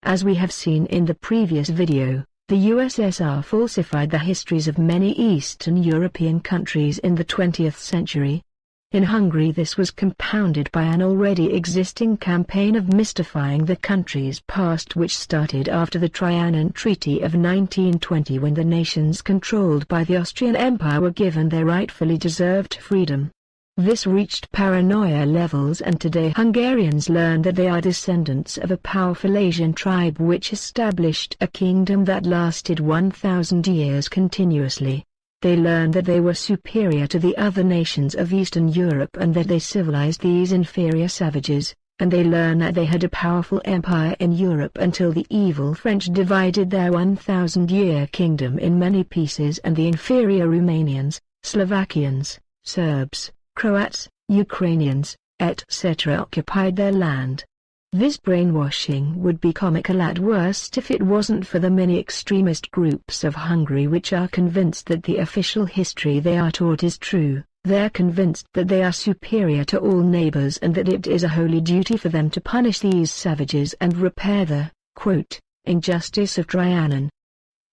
As we have seen in the previous video, the USSR falsified the histories of many Eastern European countries in the 20th century. In Hungary this was compounded by an already existing campaign of mystifying the country's past, which started after the Trianon Treaty of 1920, when the nations controlled by the Austrian Empire were given their rightfully deserved freedom. This reached paranoia levels, and today Hungarians learn that they are descendants of a powerful Asian tribe which established a kingdom that lasted 1,000 years continuously. They learn that they were superior to the other nations of Eastern Europe and that they civilized these inferior savages, and they learn that they had a powerful empire in Europe until the evil French divided their 1,000-year kingdom in many pieces and the inferior Romanians, Slovakians, Serbs, Croats, Ukrainians, etc. occupied their land. This brainwashing would be comical at worst if it wasn't for the many extremist groups of Hungary which are convinced that the official history they are taught is true. They're convinced that they are superior to all neighbors and that it is a holy duty for them to punish these savages and repair the, quote, injustice of Trianon.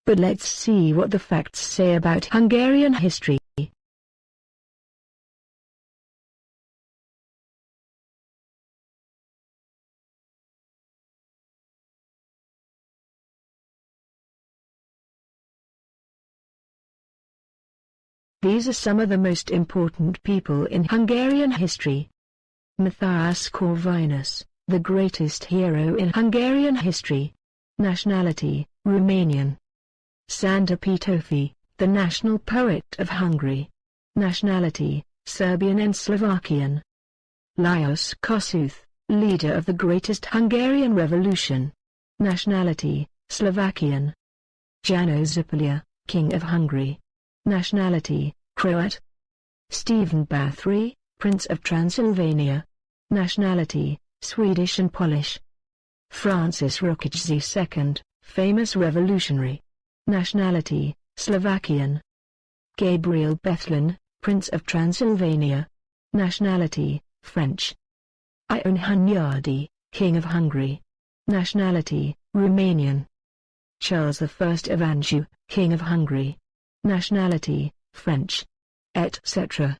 But let's see what the facts say about Hungarian history. These are some of the most important people in Hungarian history. Matthias Corvinus, the greatest hero in Hungarian history. Nationality, Romanian. Sándor Petőfi, the national poet of Hungary. Nationality, Serbian and Slovakian. Lajos Kossuth, leader of the greatest Hungarian revolution. Nationality, Slovakian. János Zápolya, King of Hungary. Nationality, Croat. Stephen Bathory, Prince of Transylvania. Nationality, Swedish and Polish. Francis Rákóczi II, famous revolutionary. Nationality, Slovakian. Gabriel Bethlen, Prince of Transylvania. Nationality, French. Ion Hunyadi, King of Hungary. Nationality, Romanian. Charles I of Anjou, King of Hungary. Nationality, French, etc.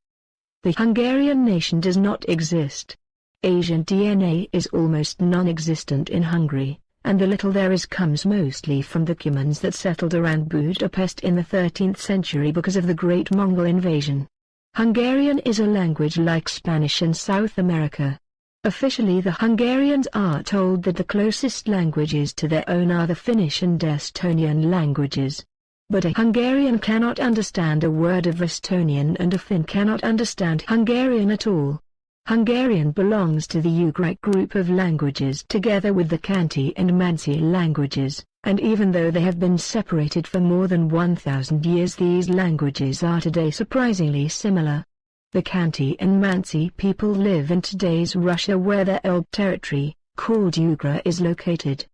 The Hungarian nation does not exist. Asian DNA is almost non-existent in Hungary, and the little there is comes mostly from the Cumans that settled around Budapest in the 13th century because of the Great Mongol invasion. Hungarian is a language like Spanish in South America. Officially the Hungarians are told that the closest languages to their own are the Finnish and Estonian languages. But a Hungarian cannot understand a word of Estonian and a Finn cannot understand Hungarian at all. Hungarian belongs to the Ugric group of languages together with the Khanty and Mansi languages, and even though they have been separated for more than 1,000 years, these languages are today surprisingly similar. The Khanty and Mansi people live in today's Russia, where their old territory, called Ugra, is located.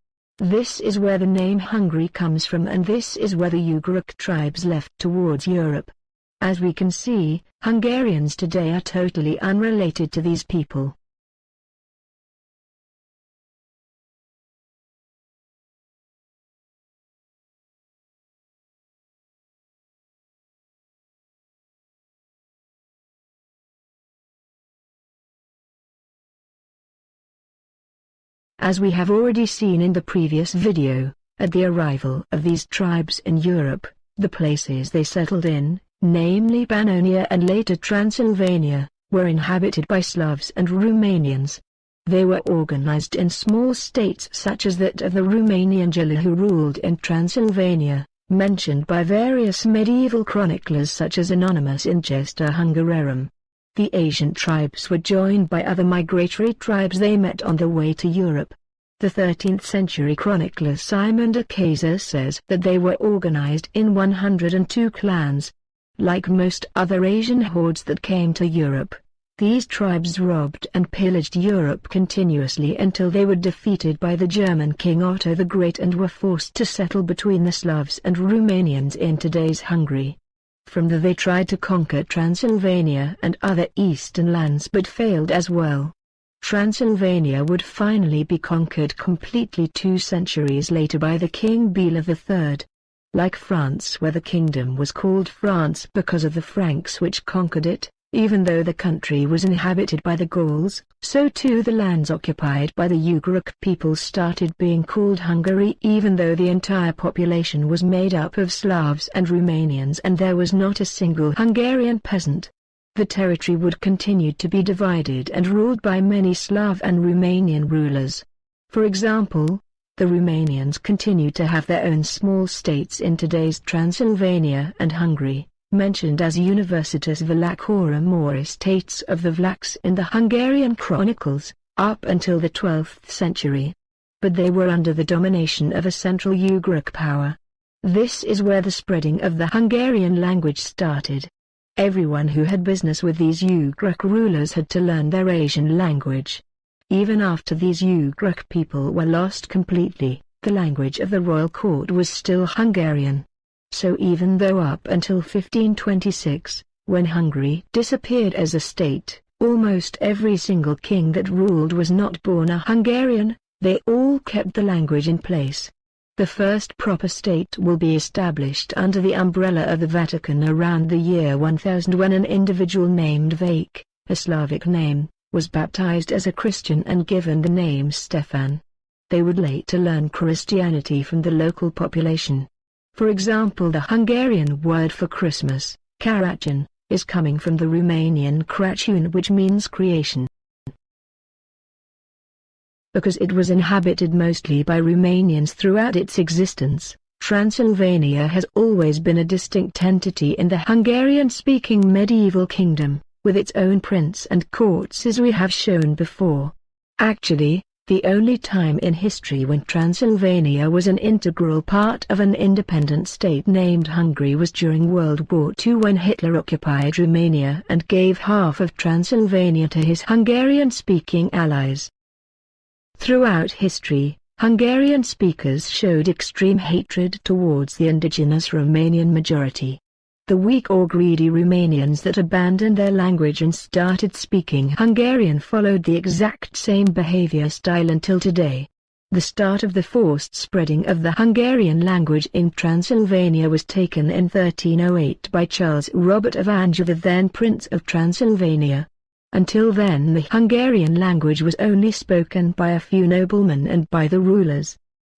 This is where the name Hungary comes from, and this is where the Ugric tribes left towards Europe. As we can see, Hungarians today are totally unrelated to these people. As we have already seen in the previous video, at the arrival of these tribes in Europe, the places they settled in, namely Pannonia and later Transylvania, were inhabited by Slavs and Romanians. They were organized in small states such as that of the Romanian Jala, who ruled in Transylvania, mentioned by various medieval chroniclers such as Anonymous in Gesta Hungariarum. The Asian tribes were joined by other migratory tribes they met on their way to Europe. The 13th century chronicler Simon de Kaiser says that they were organized in 102 clans. Like most other Asian hordes that came to Europe, these tribes robbed and pillaged Europe continuously until they were defeated by the German King Otto the Great and were forced to settle between the Slavs and Romanians in today's Hungary. From there they tried to conquer Transylvania and other eastern lands but failed as well. Transylvania would finally be conquered completely 2 centuries later by the King Bela III. Like France, where the kingdom was called France because of the Franks which conquered it, even though the country was inhabited by the Gauls, so too the lands occupied by the Ugric people started being called Hungary, even though the entire population was made up of Slavs and Romanians and there was not a single Hungarian peasant. The territory would continue to be divided and ruled by many Slav and Romanian rulers. For example, the Romanians continued to have their own small states in today's Transylvania and Hungary, mentioned as Universitas Valachorum or Estates of the Vlachs in the Hungarian chronicles, up until the 12th century. But they were under the domination of a central Ugric power. This is where the spreading of the Hungarian language started. Everyone who had business with these Ugric rulers had to learn their Asian language. Even after these Ugric people were lost completely, the language of the royal court was still Hungarian. So even though up until 1526, when Hungary disappeared as a state, almost every single king that ruled was not born a Hungarian, they all kept the language in place. The first proper state will be established under the umbrella of the Vatican around the year 1000 when an individual named Vake, a Slavic name, was baptized as a Christian and given the name Stefan. They would later learn Christianity from the local population. For example, the Hungarian word for Christmas, Karácsony, is coming from the Romanian Crăciun, which means creation. Because it was inhabited mostly by Romanians throughout its existence, Transylvania has always been a distinct entity in the Hungarian-speaking medieval kingdom, with its own prince and courts as we have shown before. Actually, the only time in history when Transylvania was an integral part of an independent state named Hungary was during World War II when Hitler occupied Romania and gave half of Transylvania to his Hungarian-speaking allies. Throughout history, Hungarian speakers showed extreme hatred towards the indigenous Romanian majority. The weak or greedy Romanians that abandoned their language and started speaking Hungarian followed the exact same behavior style until today. The start of the forced spreading of the Hungarian language in Transylvania was taken in 1308 by Charles Robert of Anjou, the then Prince of Transylvania. Until then the Hungarian language was only spoken by a few noblemen and by the rulers.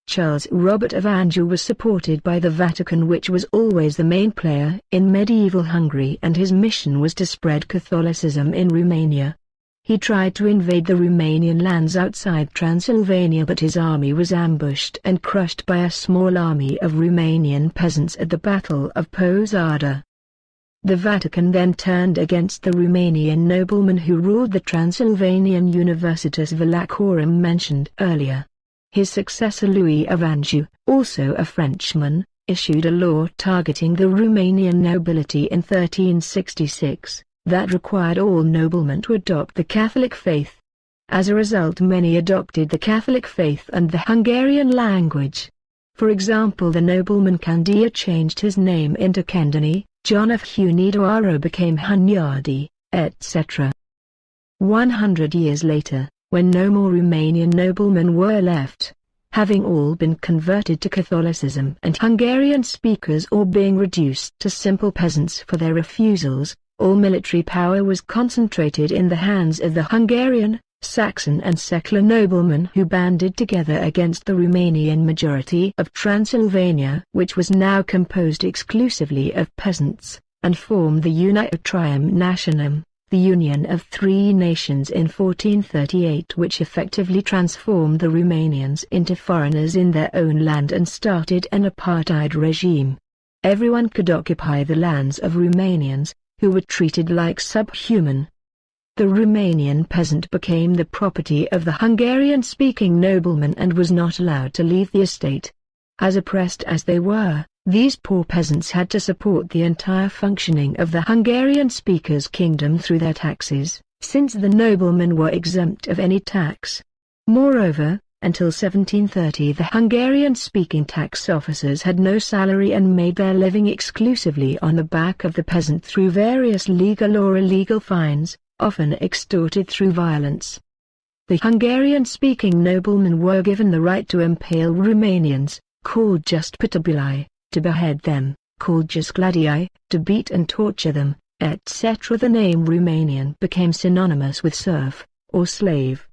Charles Robert of Anjou was supported by the Vatican, which was always the main player in medieval Hungary, and his mission was to spread Catholicism in Romania. He tried to invade the Romanian lands outside Transylvania, but his army was ambushed and crushed by a small army of Romanian peasants at the Battle of Posada. The Vatican then turned against the Romanian nobleman who ruled the Transylvanian Universitas Valachorum mentioned earlier. His successor Louis of Anjou, also a Frenchman, issued a law targeting the Romanian nobility in 1366, that required all noblemen to adopt the Catholic faith. As a result, many adopted the Catholic faith and the Hungarian language. For example, the nobleman Candia changed his name into Kendani, John of Hunedoara became Hunyadi, etc. 100 years later, when no more Romanian noblemen were left, having all been converted to Catholicism and Hungarian speakers or being reduced to simple peasants for their refusals, all military power was concentrated in the hands of the Hungarian, Saxon and secular noblemen who banded together against the Romanian majority of Transylvania, which was now composed exclusively of peasants, and formed the Unitrium Nationum, the Union of Three Nations in 1438, which effectively transformed the Romanians into foreigners in their own land and started an apartheid regime. Everyone could occupy the lands of Romanians, who were treated like subhuman. The Romanian peasant became the property of the Hungarian-speaking nobleman and was not allowed to leave the estate. As oppressed as they were, these poor peasants had to support the entire functioning of the Hungarian speakers' kingdom through their taxes, since the noblemen were exempt of any tax. Moreover, until 1730 the Hungarian-speaking tax officers had no salary and made their living exclusively on the back of the peasant through various legal or illegal fines, often extorted through violence. The Hungarian-speaking noblemen were given the right to impale Romanians, called justpătabili, to behead them, called justgladii, to beat and torture them, etc. The name Romanian became synonymous with serf, or slave.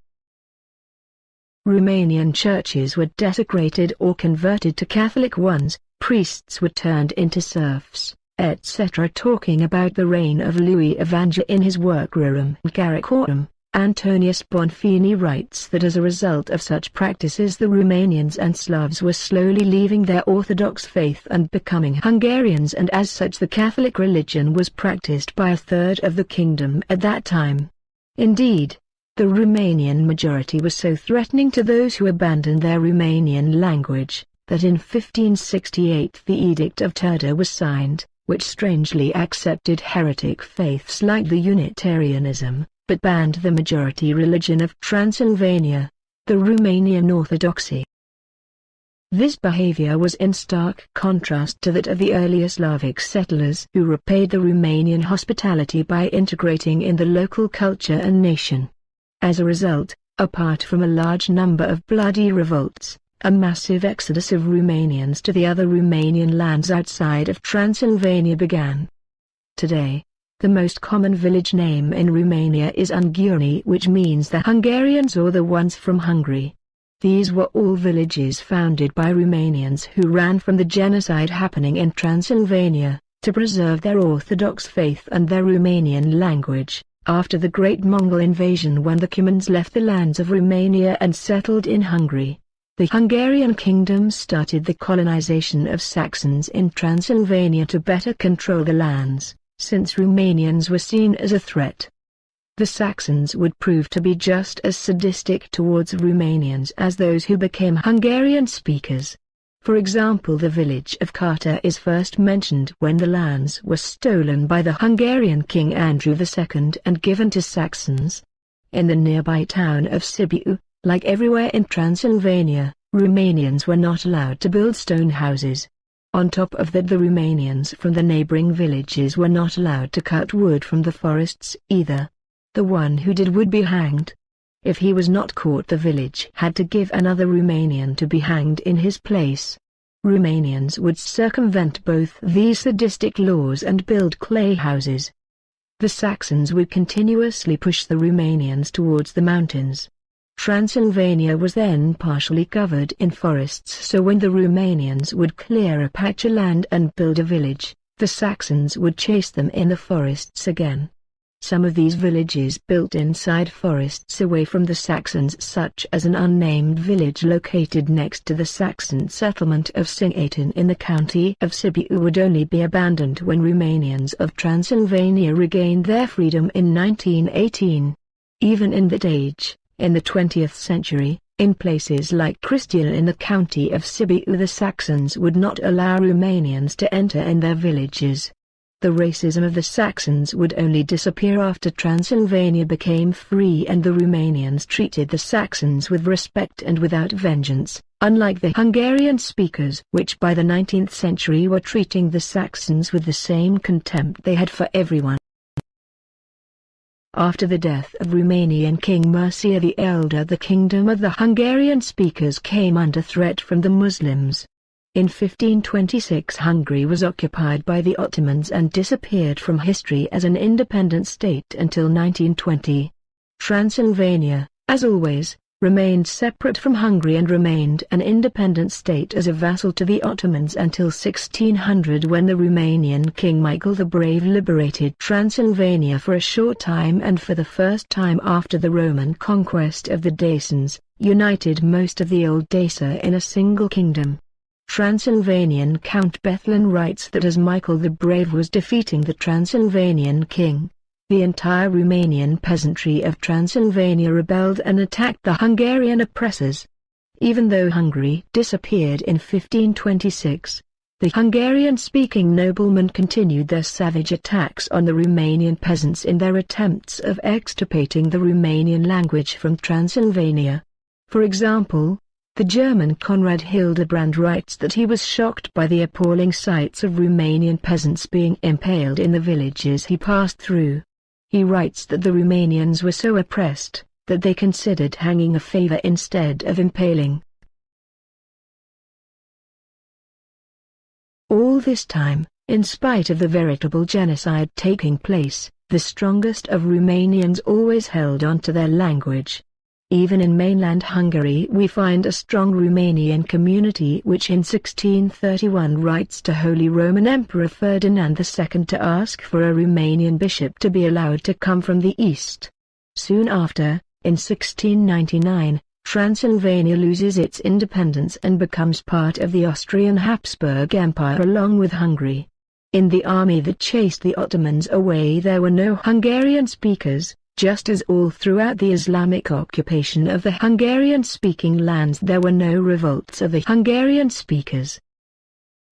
Romanian churches were desecrated or converted to Catholic ones, priests were turned into serfs, etc. Talking about the reign of Louis Evangel in his work Rerum Gallicorum, Antonius Bonfini writes that as a result of such practices the Romanians and Slavs were slowly leaving their Orthodox faith and becoming Hungarians, and as such the Catholic religion was practiced by a third of the kingdom at that time. Indeed, the Romanian majority was so threatening to those who abandoned their Romanian language, that in 1568 the Edict of Turda was signed, which strangely accepted heretic faiths like the Unitarianism, but banned the majority religion of Transylvania, the Romanian Orthodoxy. This behavior was in stark contrast to that of the earlier Slavic settlers who repaid the Romanian hospitality by integrating in the local culture and nation. As a result, apart from a large number of bloody revolts, a massive exodus of Romanians to the other Romanian lands outside of Transylvania began. Today, the most common village name in Romania is Ungari, which means the Hungarians or the ones from Hungary. These were all villages founded by Romanians who ran from the genocide happening in Transylvania, to preserve their Orthodox faith and their Romanian language, after the Great Mongol invasion when the Cumans left the lands of Romania and settled in Hungary. The Hungarian kingdom started the colonization of Saxons in Transylvania to better control the lands, since Romanians were seen as a threat. The Saxons would prove to be just as sadistic towards Romanians as those who became Hungarian speakers. For example, the village of Carta is first mentioned when the lands were stolen by the Hungarian king Andrew II and given to Saxons. In the nearby town of Sibiu, like everywhere in Transylvania, Romanians were not allowed to build stone houses. On top of that, the Romanians from the neighboring villages were not allowed to cut wood from the forests either. The one who did would be hanged. If he was not caught, the village had to give another Romanian to be hanged in his place. Romanians would circumvent both these sadistic laws and build clay houses. The Saxons would continuously push the Romanians towards the mountains. Transylvania was then partially covered in forests, so when the Romanians would clear a patch of land and build a village, the Saxons would chase them in the forests again. Some of these villages built inside forests away from the Saxons, such as an unnamed village located next to the Saxon settlement of Singleton in the county of Sibiu, would only be abandoned when Romanians of Transylvania regained their freedom in 1918. Even in that age, in the 20th century, in places like Cristian in the county of Sibiu, the Saxons would not allow Romanians to enter in their villages. The racism of the Saxons would only disappear after Transylvania became free and the Romanians treated the Saxons with respect and without vengeance, unlike the Hungarian speakers, which by the 19th century were treating the Saxons with the same contempt they had for everyone. After the death of Romanian King Mircea the Elder, the kingdom of the Hungarian speakers came under threat from the Muslims. In 1526 Hungary was occupied by the Ottomans and disappeared from history as an independent state until 1920. Transylvania, as always, remained separate from Hungary and remained an independent state as a vassal to the Ottomans until 1600, when the Romanian King Michael the Brave liberated Transylvania for a short time and for the first time after the Roman conquest of the Dacians, united most of the old Dacia in a single kingdom. Transylvanian Count Bethlen writes that as Michael the Brave was defeating the Transylvanian king, the entire Romanian peasantry of Transylvania rebelled and attacked the Hungarian oppressors. Even though Hungary disappeared in 1526, the Hungarian-speaking noblemen continued their savage attacks on the Romanian peasants in their attempts of extirpating the Romanian language from Transylvania. For example, the German Konrad Hildebrand writes that he was shocked by the appalling sights of Romanian peasants being impaled in the villages he passed through. He writes that the Romanians were so oppressed, that they considered hanging a favor instead of impaling. All this time, in spite of the veritable genocide taking place, the strongest of Romanians always held on to their language. Even in mainland Hungary we find a strong Romanian community which in 1631 writes to Holy Roman Emperor Ferdinand II to ask for a Romanian bishop to be allowed to come from the east. Soon after, in 1699, Transylvania loses its independence and becomes part of the Austrian Habsburg Empire along with Hungary. In the army that chased the Ottomans away there were no Hungarian speakers, just as all throughout the Islamic occupation of the Hungarian-speaking lands there were no revolts of the Hungarian speakers.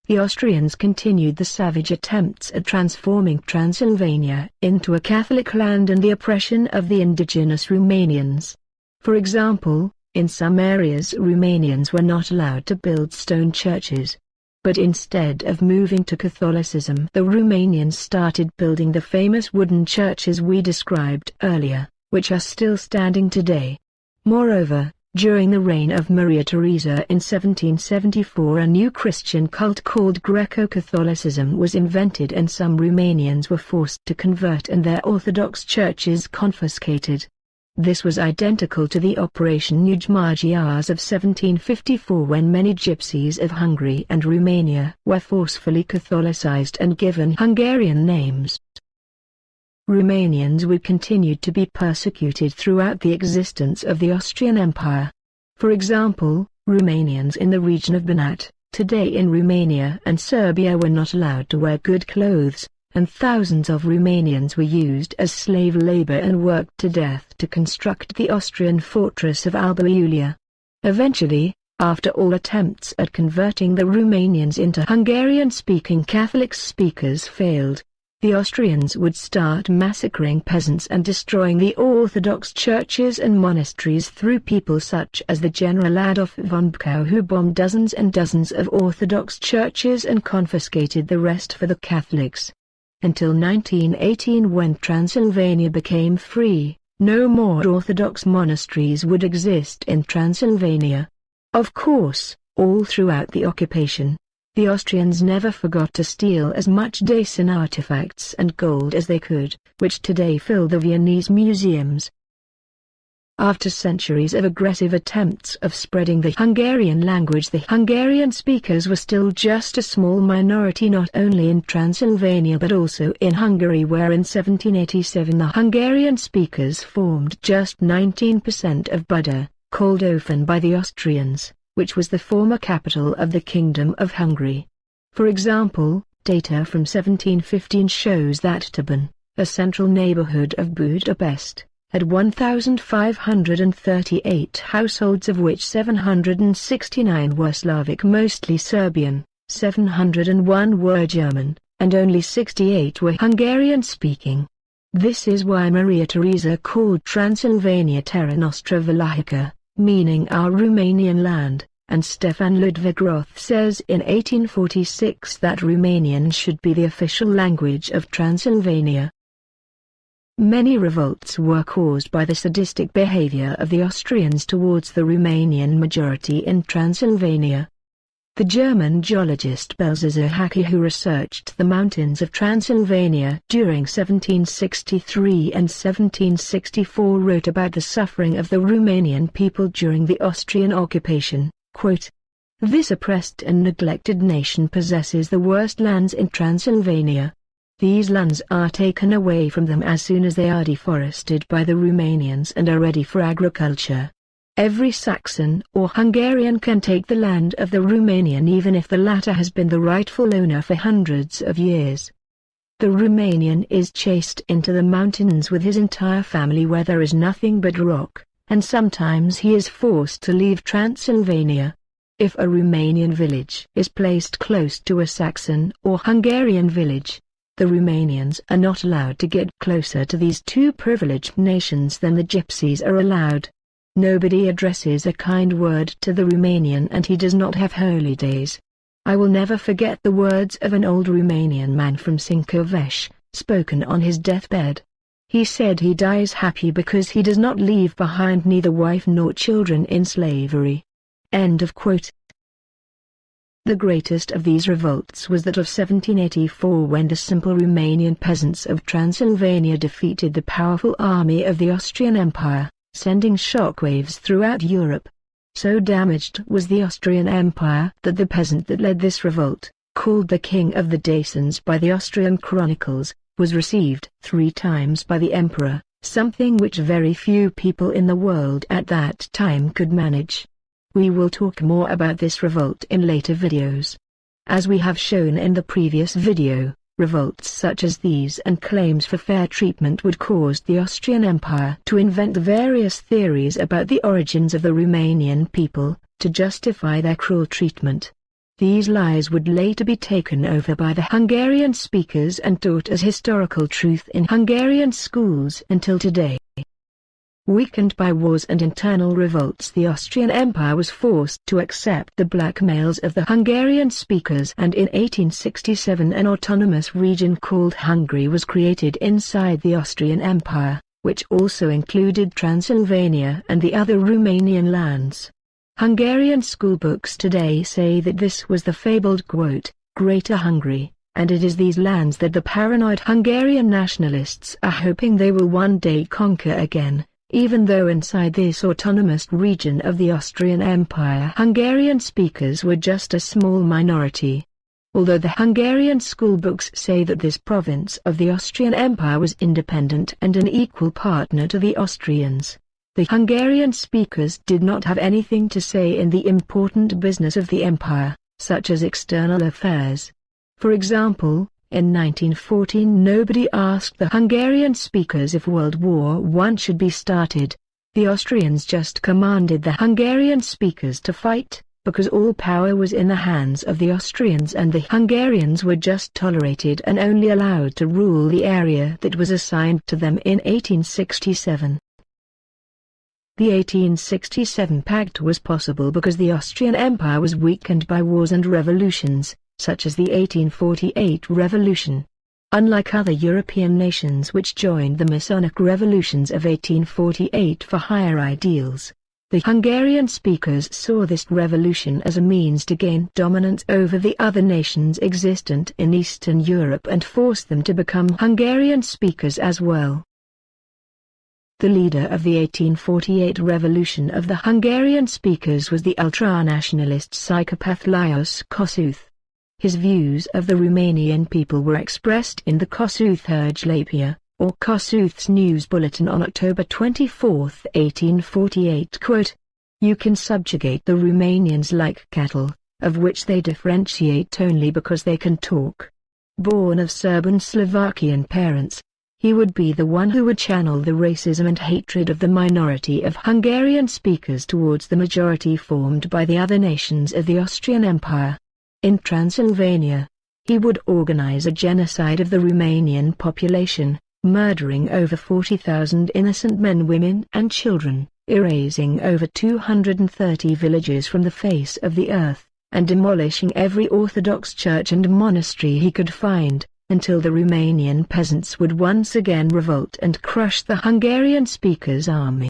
The Austrians continued the savage attempts at transforming Transylvania into a Catholic land and the oppression of the indigenous Romanians. For example, in some areas Romanians were not allowed to build stone churches. But instead of moving to Catholicism, the Romanians started building the famous wooden churches we described earlier, which are still standing today. Moreover, during the reign of Maria Theresa in 1774 a new Christian cult called Greco-Catholicism was invented and some Romanians were forced to convert and their Orthodox churches confiscated. This was identical to the Operation Ugy-Magyars of 1754 when many gypsies of Hungary and Romania were forcefully Catholicized and given Hungarian names. Romanians would continue to be persecuted throughout the existence of the Austrian Empire. For example, Romanians in the region of Banat, today in Romania and Serbia were not allowed to wear good clothes, and thousands of Romanians were used as slave labor and worked to death to construct the Austrian fortress of Alba Iulia. Eventually, after all attempts at converting the Romanians into Hungarian-speaking Catholic speakers failed, the Austrians would start massacring peasants and destroying the Orthodox churches and monasteries through people such as the General Adolf von Buchow who bombed dozens and dozens of Orthodox churches and confiscated the rest for the Catholics. Until 1918 when Transylvania became free, no more Orthodox monasteries would exist in Transylvania. Of course, all throughout the occupation, the Austrians never forgot to steal as much Dacian artifacts and gold as they could, which today fill the Viennese museums. After centuries of aggressive attempts of spreading the Hungarian language, the Hungarian speakers were still just a small minority not only in Transylvania but also in Hungary, where in 1787 the Hungarian speakers formed just 19% of Buda, called Ofen by the Austrians, which was the former capital of the Kingdom of Hungary. For example, data from 1715 shows that Taban, a central neighborhood of Budapest, had 1,538 households of which 769 were Slavic, mostly Serbian, 701 were German, and only 68 were Hungarian-speaking. This is why Maria Theresa called Transylvania Terra Nostra Valahica, meaning our Romanian land, and Stefan Ludwig Roth says in 1846 that Romanian should be the official language of Transylvania. Many revolts were caused by the sadistic behavior of the Austrians towards the Romanian majority in Transylvania. The German geologist Belzazar Hacky, who researched the mountains of Transylvania during 1763 and 1764, wrote about the suffering of the Romanian people during the Austrian occupation, quote, "This oppressed and neglected nation possesses the worst lands in Transylvania. These lands are taken away from them as soon as they are deforested by the Romanians and are ready for agriculture. Every Saxon or Hungarian can take the land of the Romanian even if the latter has been the rightful owner for hundreds of years. The Romanian is chased into the mountains with his entire family where there is nothing but rock, and sometimes he is forced to leave Transylvania. If a Romanian village is placed close to a Saxon or Hungarian village, the Romanians are not allowed to get closer to these two privileged nations than the Gypsies are allowed. Nobody addresses a kind word to the Romanian and he does not have holy days. I will never forget the words of an old Romanian man from Sincoveș, spoken on his deathbed. He said he dies happy because he does not leave behind neither wife nor children in slavery. End of quote. The greatest of these revolts was that of 1784, when the simple Romanian peasants of Transylvania defeated the powerful army of the Austrian Empire, sending shockwaves throughout Europe. So damaged was the Austrian Empire that the peasant that led this revolt, called the King of the Dacians by the Austrian chronicles, was received 3 times by the emperor, something which very few people in the world at that time could manage. We will talk more about this revolt in later videos. As we have shown in the previous video, revolts such as these and claims for fair treatment would cause the Austrian Empire to invent various theories about the origins of the Romanian people, to justify their cruel treatment. These lies would later be taken over by the Hungarian speakers and taught as historical truth in Hungarian schools until today. Weakened by wars and internal revolts, the Austrian Empire was forced to accept the blackmails of the Hungarian speakers, and in 1867 an autonomous region called Hungary was created inside the Austrian Empire, which also included Transylvania and the other Romanian lands. Hungarian schoolbooks today say that this was the fabled quote, Greater Hungary, and it is these lands that the paranoid Hungarian nationalists are hoping they will one day conquer again. Even though inside this autonomous region of the Austrian Empire Hungarian speakers were just a small minority. Although the Hungarian schoolbooks say that this province of the Austrian Empire was independent and an equal partner to the Austrians, the Hungarian speakers did not have anything to say in the important business of the empire, such as external affairs. For example, in 1914 nobody asked the Hungarian speakers if World War I should be started. The Austrians just commanded the Hungarian speakers to fight, because all power was in the hands of the Austrians, and the Hungarians were just tolerated and only allowed to rule the area that was assigned to them in 1867. The 1867 pact was possible because the Austrian Empire was weakened by wars and revolutions, such as the 1848 revolution. Unlike other European nations which joined the Masonic revolutions of 1848 for higher ideals, the Hungarian speakers saw this revolution as a means to gain dominance over the other nations existent in Eastern Europe and force them to become Hungarian speakers as well. The leader of the 1848 revolution of the Hungarian speakers was the ultranationalist psychopath Lajos Kossuth. His views of the Romanian people were expressed in the Kossuth Hírlapja, or Kossuth's News Bulletin on October 24, 1848. Quote, "You can subjugate the Romanians like cattle, of which they differentiate only because they can talk." Born of Serb and Slovakian parents, he would be the one who would channel the racism and hatred of the minority of Hungarian speakers towards the majority formed by the other nations of the Austrian Empire. In Transylvania, he would organize a genocide of the Romanian population, murdering over 40,000 innocent men, women and children, erasing over 230 villages from the face of the earth, and demolishing every Orthodox church and monastery he could find, until the Romanian peasants would once again revolt and crush the Hungarian speakers' army.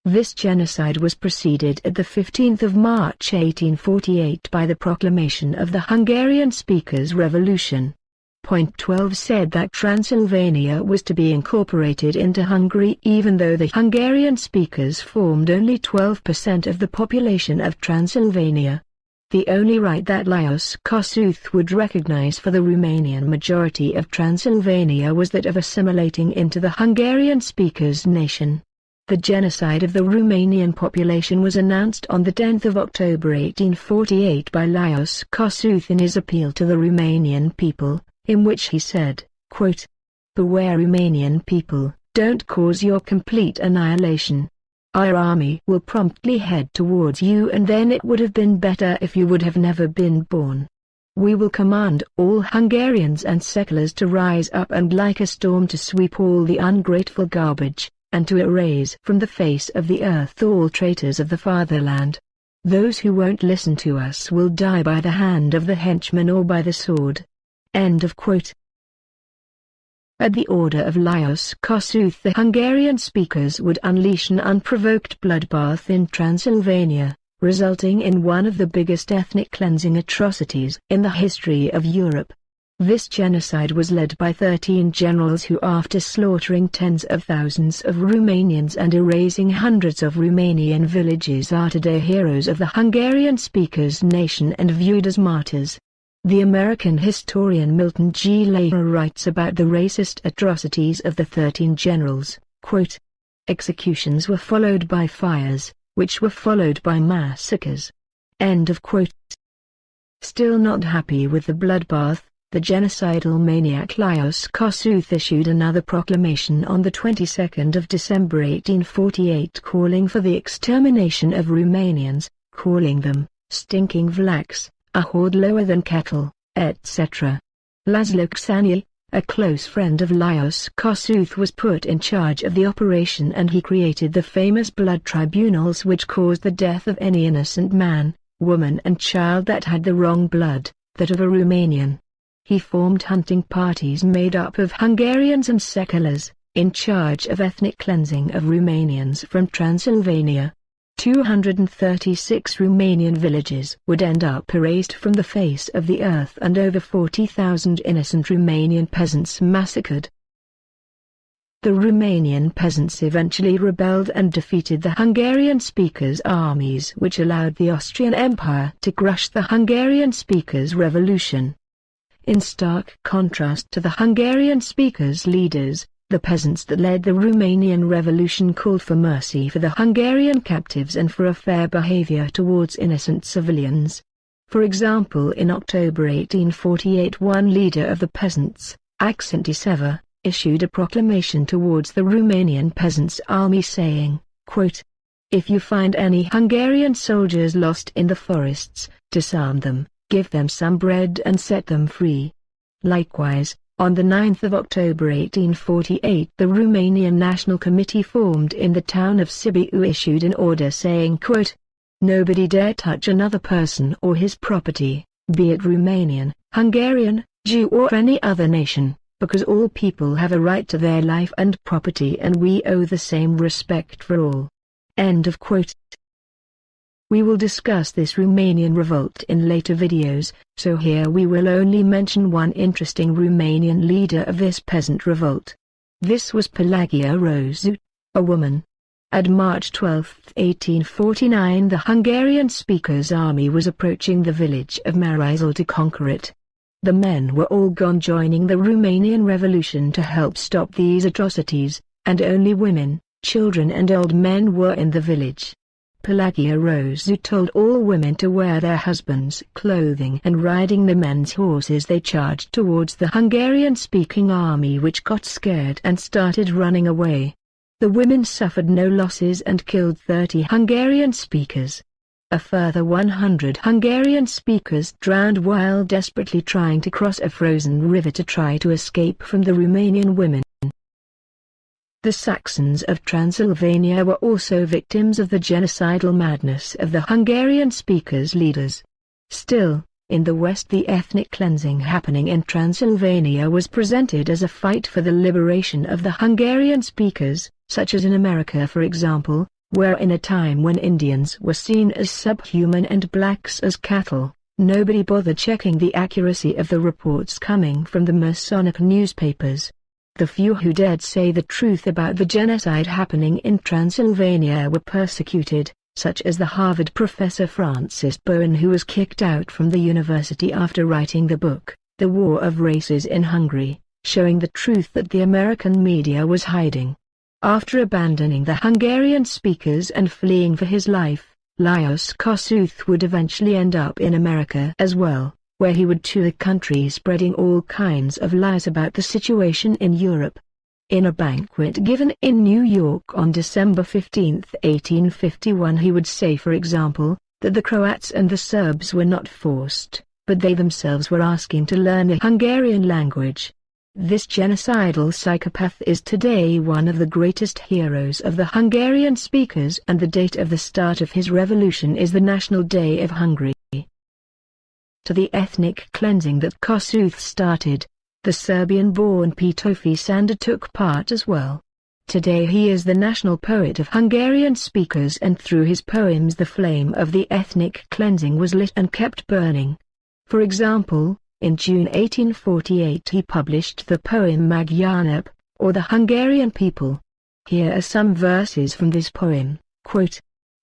This genocide was preceded at the 15th of March 1848 by the proclamation of the Hungarian speakers' revolution. Point 12 said that Transylvania was to be incorporated into Hungary, even though the Hungarian speakers formed only 12% of the population of Transylvania. The only right that Lajos Kossuth would recognize for the Romanian majority of Transylvania was that of assimilating into the Hungarian speakers' nation. The genocide of the Romanian population was announced on the 10th of October 1848 by Lajos Kossuth in his appeal to the Romanian people, in which he said, quote, "Beware Romanian people, don't cause your complete annihilation. Our army will promptly head towards you, and then it would have been better if you would have never been born. We will command all Hungarians and settlers to rise up and like a storm to sweep all the ungrateful garbage, and to erase from the face of the earth all traitors of the fatherland. Those who won't listen to us will die by the hand of the henchman or by the sword." End of quote. At the order of Lajos Kossuth, the Hungarian speakers would unleash an unprovoked bloodbath in Transylvania, resulting in one of the biggest ethnic cleansing atrocities in the history of Europe. This genocide was led by 13 generals who, after slaughtering tens of thousands of Romanians and erasing hundreds of Romanian villages, are today heroes of the Hungarian speakers nation and viewed as martyrs. The American historian Milton G. Lehrer writes about the racist atrocities of the 13 generals, quote, "Executions were followed by fires, which were followed by massacres." End of quote. Still not happy with the bloodbath, the genocidal maniac Lajos Kossuth issued another proclamation on the 22nd of December 1848 calling for the extermination of Romanians, calling them "stinking vlachs, a horde lower than cattle," etc. Laszlo Ksany, a close friend of Lajos Kossuth, was put in charge of the operation, and he created the famous blood tribunals which caused the death of any innocent man, woman and child that had the wrong blood, that of a Romanian. He formed hunting parties made up of Hungarians and seculars, in charge of ethnic cleansing of Romanians from Transylvania. 236 Romanian villages would end up erased from the face of the earth and over 40,000 innocent Romanian peasants massacred. The Romanian peasants eventually rebelled and defeated the Hungarian speakers' armies, which allowed the Austrian Empire to crush the Hungarian speakers' revolution. In stark contrast to the Hungarian speakers' leaders, the peasants that led the Romanian Revolution called for mercy for the Hungarian captives and for a fair behavior towards innocent civilians. For example, in October 1848, one leader of the peasants, Axentisever, issued a proclamation towards the Romanian peasants' army saying, quote, "If you find any Hungarian soldiers lost in the forests, disarm them, give them some bread and set them free." Likewise, on the 9th of October 1848, the Romanian National Committee formed in the town of Sibiu issued an order saying, quote, "Nobody dare touch another person or his property, be it Romanian, Hungarian, Jew or any other nation, because all people have a right to their life and property and we owe the same respect for all." End of quote. We will discuss this Romanian revolt in later videos, so here we will only mention one interesting Romanian leader of this peasant revolt. This was Pelagia Rosu, a woman. At March 12, 1849, the Hungarian speakers' army was approaching the village of Marizal to conquer it. The men were all gone, joining the Romanian Revolution to help stop these atrocities, and only women, children and old men were in the village. Pelagia Rosu told all women to wear their husbands' clothing, and riding the men's horses they charged towards the Hungarian-speaking army, which got scared and started running away. The women suffered no losses and killed 30 Hungarian speakers. A further 100 Hungarian speakers drowned while desperately trying to cross a frozen river to try to escape from the Romanian women. The Saxons of Transylvania were also victims of the genocidal madness of the Hungarian speakers' leaders. Still, in the West, the ethnic cleansing happening in Transylvania was presented as a fight for the liberation of the Hungarian speakers, such as in America for example, where in a time when Indians were seen as subhuman and blacks as cattle, nobody bothered checking the accuracy of the reports coming from the Masonic newspapers. The few who dared say the truth about the genocide happening in Transylvania were persecuted, such as the Harvard professor Francis Bowen, who was kicked out from the university after writing the book, The War of Races in Hungary, showing the truth that the American media was hiding. After abandoning the Hungarian speakers and fleeing for his life, Lajos Kossuth would eventually end up in America as well, where he would tour the country spreading all kinds of lies about the situation in Europe. In a banquet given in New York on December 15, 1851, he would say, for example, that the Croats and the Serbs were not forced, but they themselves were asking to learn the Hungarian language. This genocidal psychopath is today one of the greatest heroes of the Hungarian speakers, and the date of the start of his revolution is the National Day of Hungary. To the ethnic cleansing that Kossuth started, The Serbian-born Petofi Sanda took part as well. Today he is the national poet of Hungarian speakers, and through his poems the flame of the ethnic cleansing was lit and kept burning. For example, in June 1848 he published the poem Magyarnép, or the Hungarian people. Here are some verses from this poem, quote,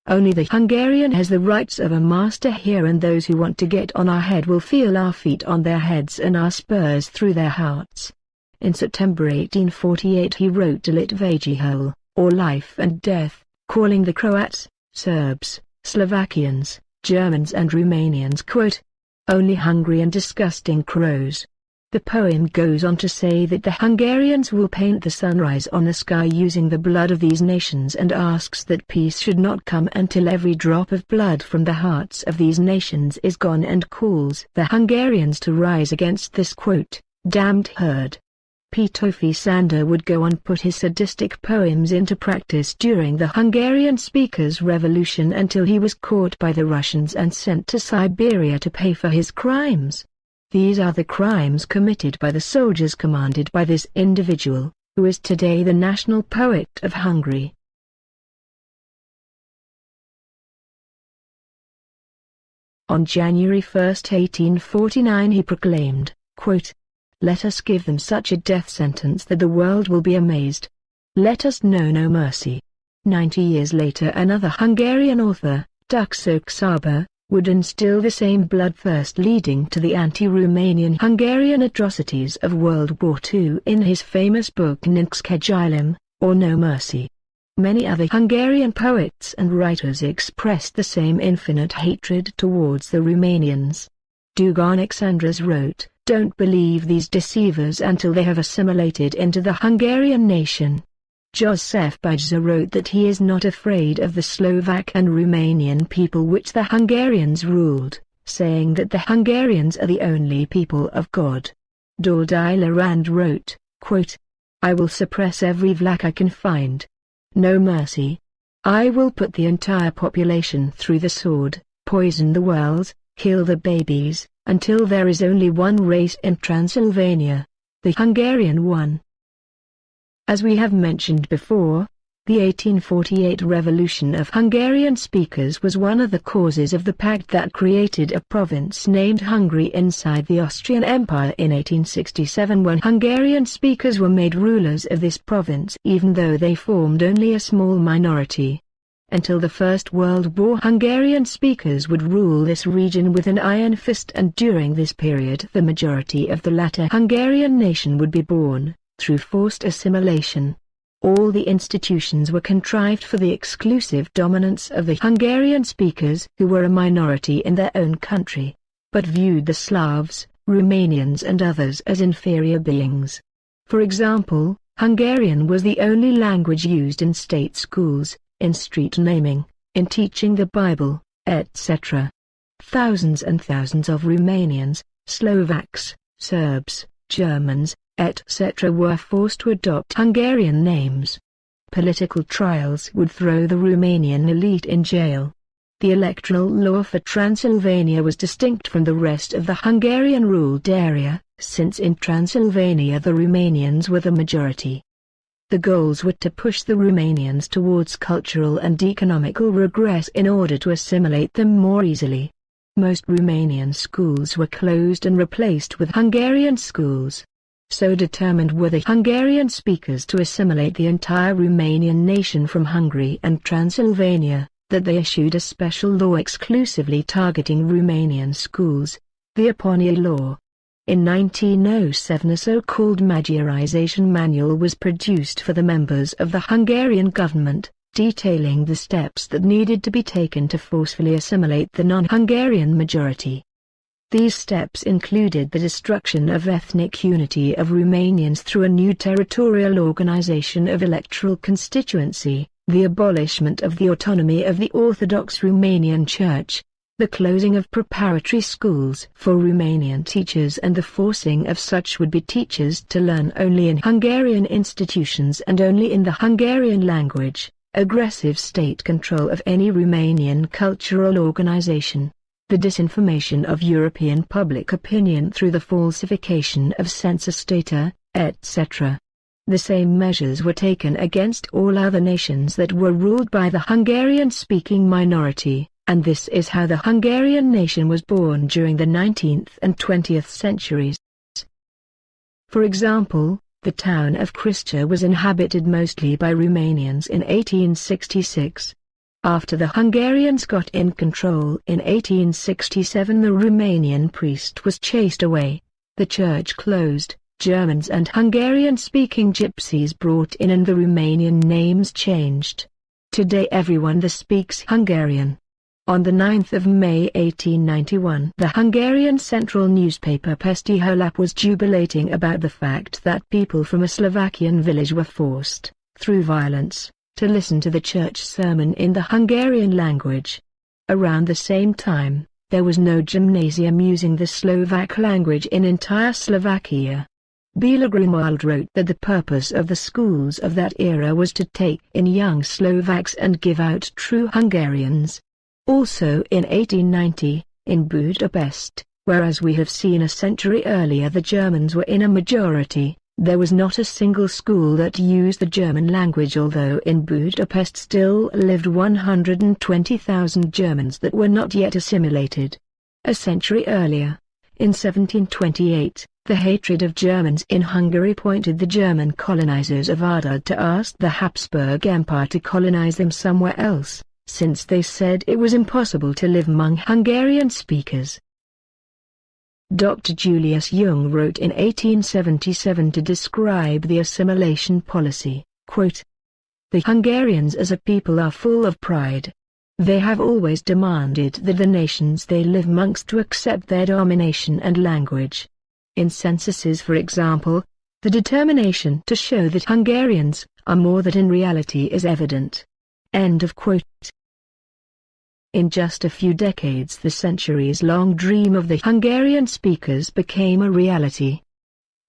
"Only the Hungarian has the rights of a master here, and those who want to get on our head will feel our feet on their heads and our spurs through their hearts." In September 1848 he wrote a Litvajihol, or Life and Death, calling the Croats, Serbs, Slovakians, Germans and Romanians, quote, "only hungry and disgusting crows." The poem goes on to say that the Hungarians will paint the sunrise on the sky using the blood of these nations, and asks that peace should not come until every drop of blood from the hearts of these nations is gone, and calls the Hungarians to rise against this, quote, "damned herd." Petofi Sanda would go on put his sadistic poems into practice during the Hungarian speakers' revolution until he was caught by the Russians and sent to Siberia to pay for his crimes. These are the crimes committed by the soldiers commanded by this individual, who is today the national poet of Hungary. On January 1, 1849 he proclaimed, quote, "Let us give them such a death sentence that the world will be amazed. Let us know no mercy." 90 years later another Hungarian author, Ducsok Saba, would instill the same bloodthirst, leading to the anti-Romanian Hungarian atrocities of World War II in his famous book Nincs Kegyelem, or No Mercy. Many other Hungarian poets and writers expressed the same infinite hatred towards the Romanians. Dugan Alexandras wrote, "Don't believe these deceivers until they have assimilated into the Hungarian nation." Joseph Bajza wrote that he is not afraid of the Slovak and Romanian people which the Hungarians ruled, saying that the Hungarians are the only people of God. Dordila Rand wrote, quote, "I will suppress every Vlach I can find. No mercy. I will put the entire population through the sword, poison the wells, kill the babies, until there is only one race in Transylvania, the Hungarian one." As we have mentioned before, the 1848 revolution of Hungarian speakers was one of the causes of the pact that created a province named Hungary inside the Austrian Empire in 1867, when Hungarian speakers were made rulers of this province even though they formed only a small minority. Until the First World War, Hungarian speakers would rule this region with an iron fist, and during this period the majority of the latter Hungarian nation would be born through forced assimilation. All the institutions were contrived for the exclusive dominance of the Hungarian speakers, who were a minority in their own country, but viewed the Slavs, Romanians and others as inferior beings. For example, Hungarian was the only language used in state schools, in street naming, in teaching the Bible, etc. Thousands and thousands of Romanians, Slovaks, Serbs, Germans, etc. were forced to adopt Hungarian names. Political trials would throw the Romanian elite in jail. The electoral law for Transylvania was distinct from the rest of the Hungarian-ruled area, since in Transylvania the Romanians were the majority. The goals were to push the Romanians towards cultural and economical regress in order to assimilate them more easily. Most Romanian schools were closed and replaced with Hungarian schools. So determined were the Hungarian speakers to assimilate the entire Romanian nation from Hungary and Transylvania, that they issued a special law exclusively targeting Romanian schools, the Istoria Law. In 1907 a so-called Magyarization manual was produced for the members of the Hungarian government, detailing the steps that needed to be taken to forcefully assimilate the non-Hungarian majority. These steps included the destruction of ethnic unity of Romanians through a new territorial organization of electoral constituency, the abolishment of the autonomy of the Orthodox Romanian Church, the closing of preparatory schools for Romanian teachers and the forcing of such would-be teachers to learn only in Hungarian institutions and only in the Hungarian language, aggressive state control of any Romanian cultural organization. the disinformation of European public opinion through the falsification of census data, etc. The same measures were taken against all other nations that were ruled by the Hungarian-speaking minority, and this is how the Hungarian nation was born during the 19th and 20th centuries. For example, the town of Crista was inhabited mostly by Romanians in 1866. After the Hungarians got in control in 1867, the Romanian priest was chased away, the church closed, Germans and Hungarian-speaking gypsies brought in, and the Romanian names changed. Today everyone there speaks Hungarian. On the 9th of May 1891, the Hungarian central newspaper Pesti Holnap was jubilating about the fact that people from a Slovakian village were forced, through violence, to listen to the church sermon in the Hungarian language. Around the same time, there was no gymnasium using the Slovak language in entire Slovakia. Bela Grunwald wrote that the purpose of the schools of that era was to take in young Slovaks and give out true Hungarians. Also in 1890, in Budapest, whereas we have seen a century earlier the Germans were in a majority, there was not a single school that used the German language, although in Budapest still lived 120,000 Germans that were not yet assimilated. A century earlier, in 1728, the hatred of Germans in Hungary pointed the German colonizers of Ardud to ask the Habsburg Empire to colonize them somewhere else, since they said it was impossible to live among Hungarian speakers. Dr. Julius Jung wrote in 1877 to describe the assimilation policy, quote, "The Hungarians as a people are full of pride. They have always demanded that the nations they live amongst to accept their domination and language. In censuses, for example, the determination to show that Hungarians are more than in reality is evident." End of quote. In just a few decades the centuries-long dream of the Hungarian speakers became a reality.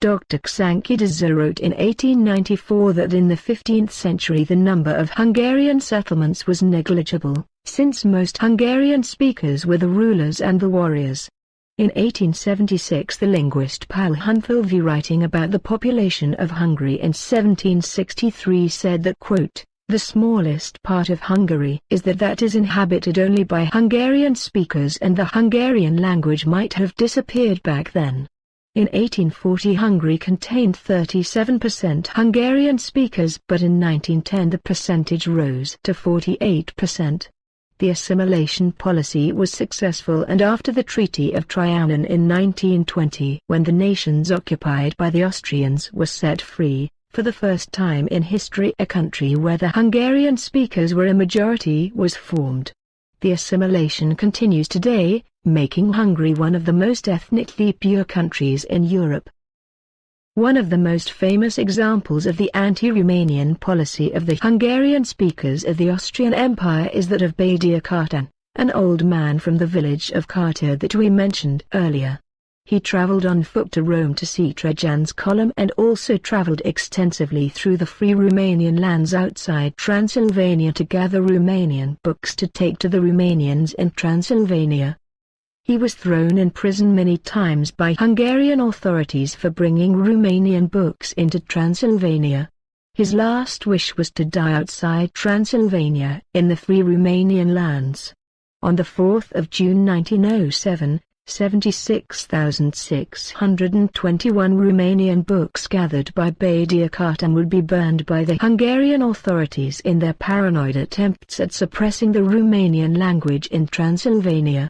Dr. Ksanki Dezső wrote in 1894 that in the 15th century the number of Hungarian settlements was negligible, since most Hungarian speakers were the rulers and the warriors. In 1876 the linguist Paul Hunfilvy, writing about the population of Hungary in 1763, said that, quote, "The smallest part of Hungary is that is inhabited only by Hungarian speakers, and the Hungarian language might have disappeared back then." In 1840 Hungary contained 37% Hungarian speakers, but in 1910 the percentage rose to 48%. The assimilation policy was successful, and after the Treaty of Trianon in 1920, when the nations occupied by the Austrians were set free, for the first time in history a country where the Hungarian speakers were a majority was formed. The assimilation continues today, making Hungary one of the most ethnically pure countries in Europe. One of the most famous examples of the anti-Romanian policy of the Hungarian speakers of the Austrian Empire is that of Bădea Cătăan, an old man from the village of Carter that we mentioned earlier. He traveled on foot to Rome to see Trajan's column, and also traveled extensively through the free Romanian lands outside Transylvania to gather Romanian books to take to the Romanians in Transylvania. He was thrown in prison many times by Hungarian authorities for bringing Romanian books into Transylvania. His last wish was to die outside Transylvania in the free Romanian lands. On the 4th of June 1907, 76,621 Romanian books gathered by Bădea Cătăan would be burned by the Hungarian authorities in their paranoid attempts at suppressing the Romanian language in Transylvania.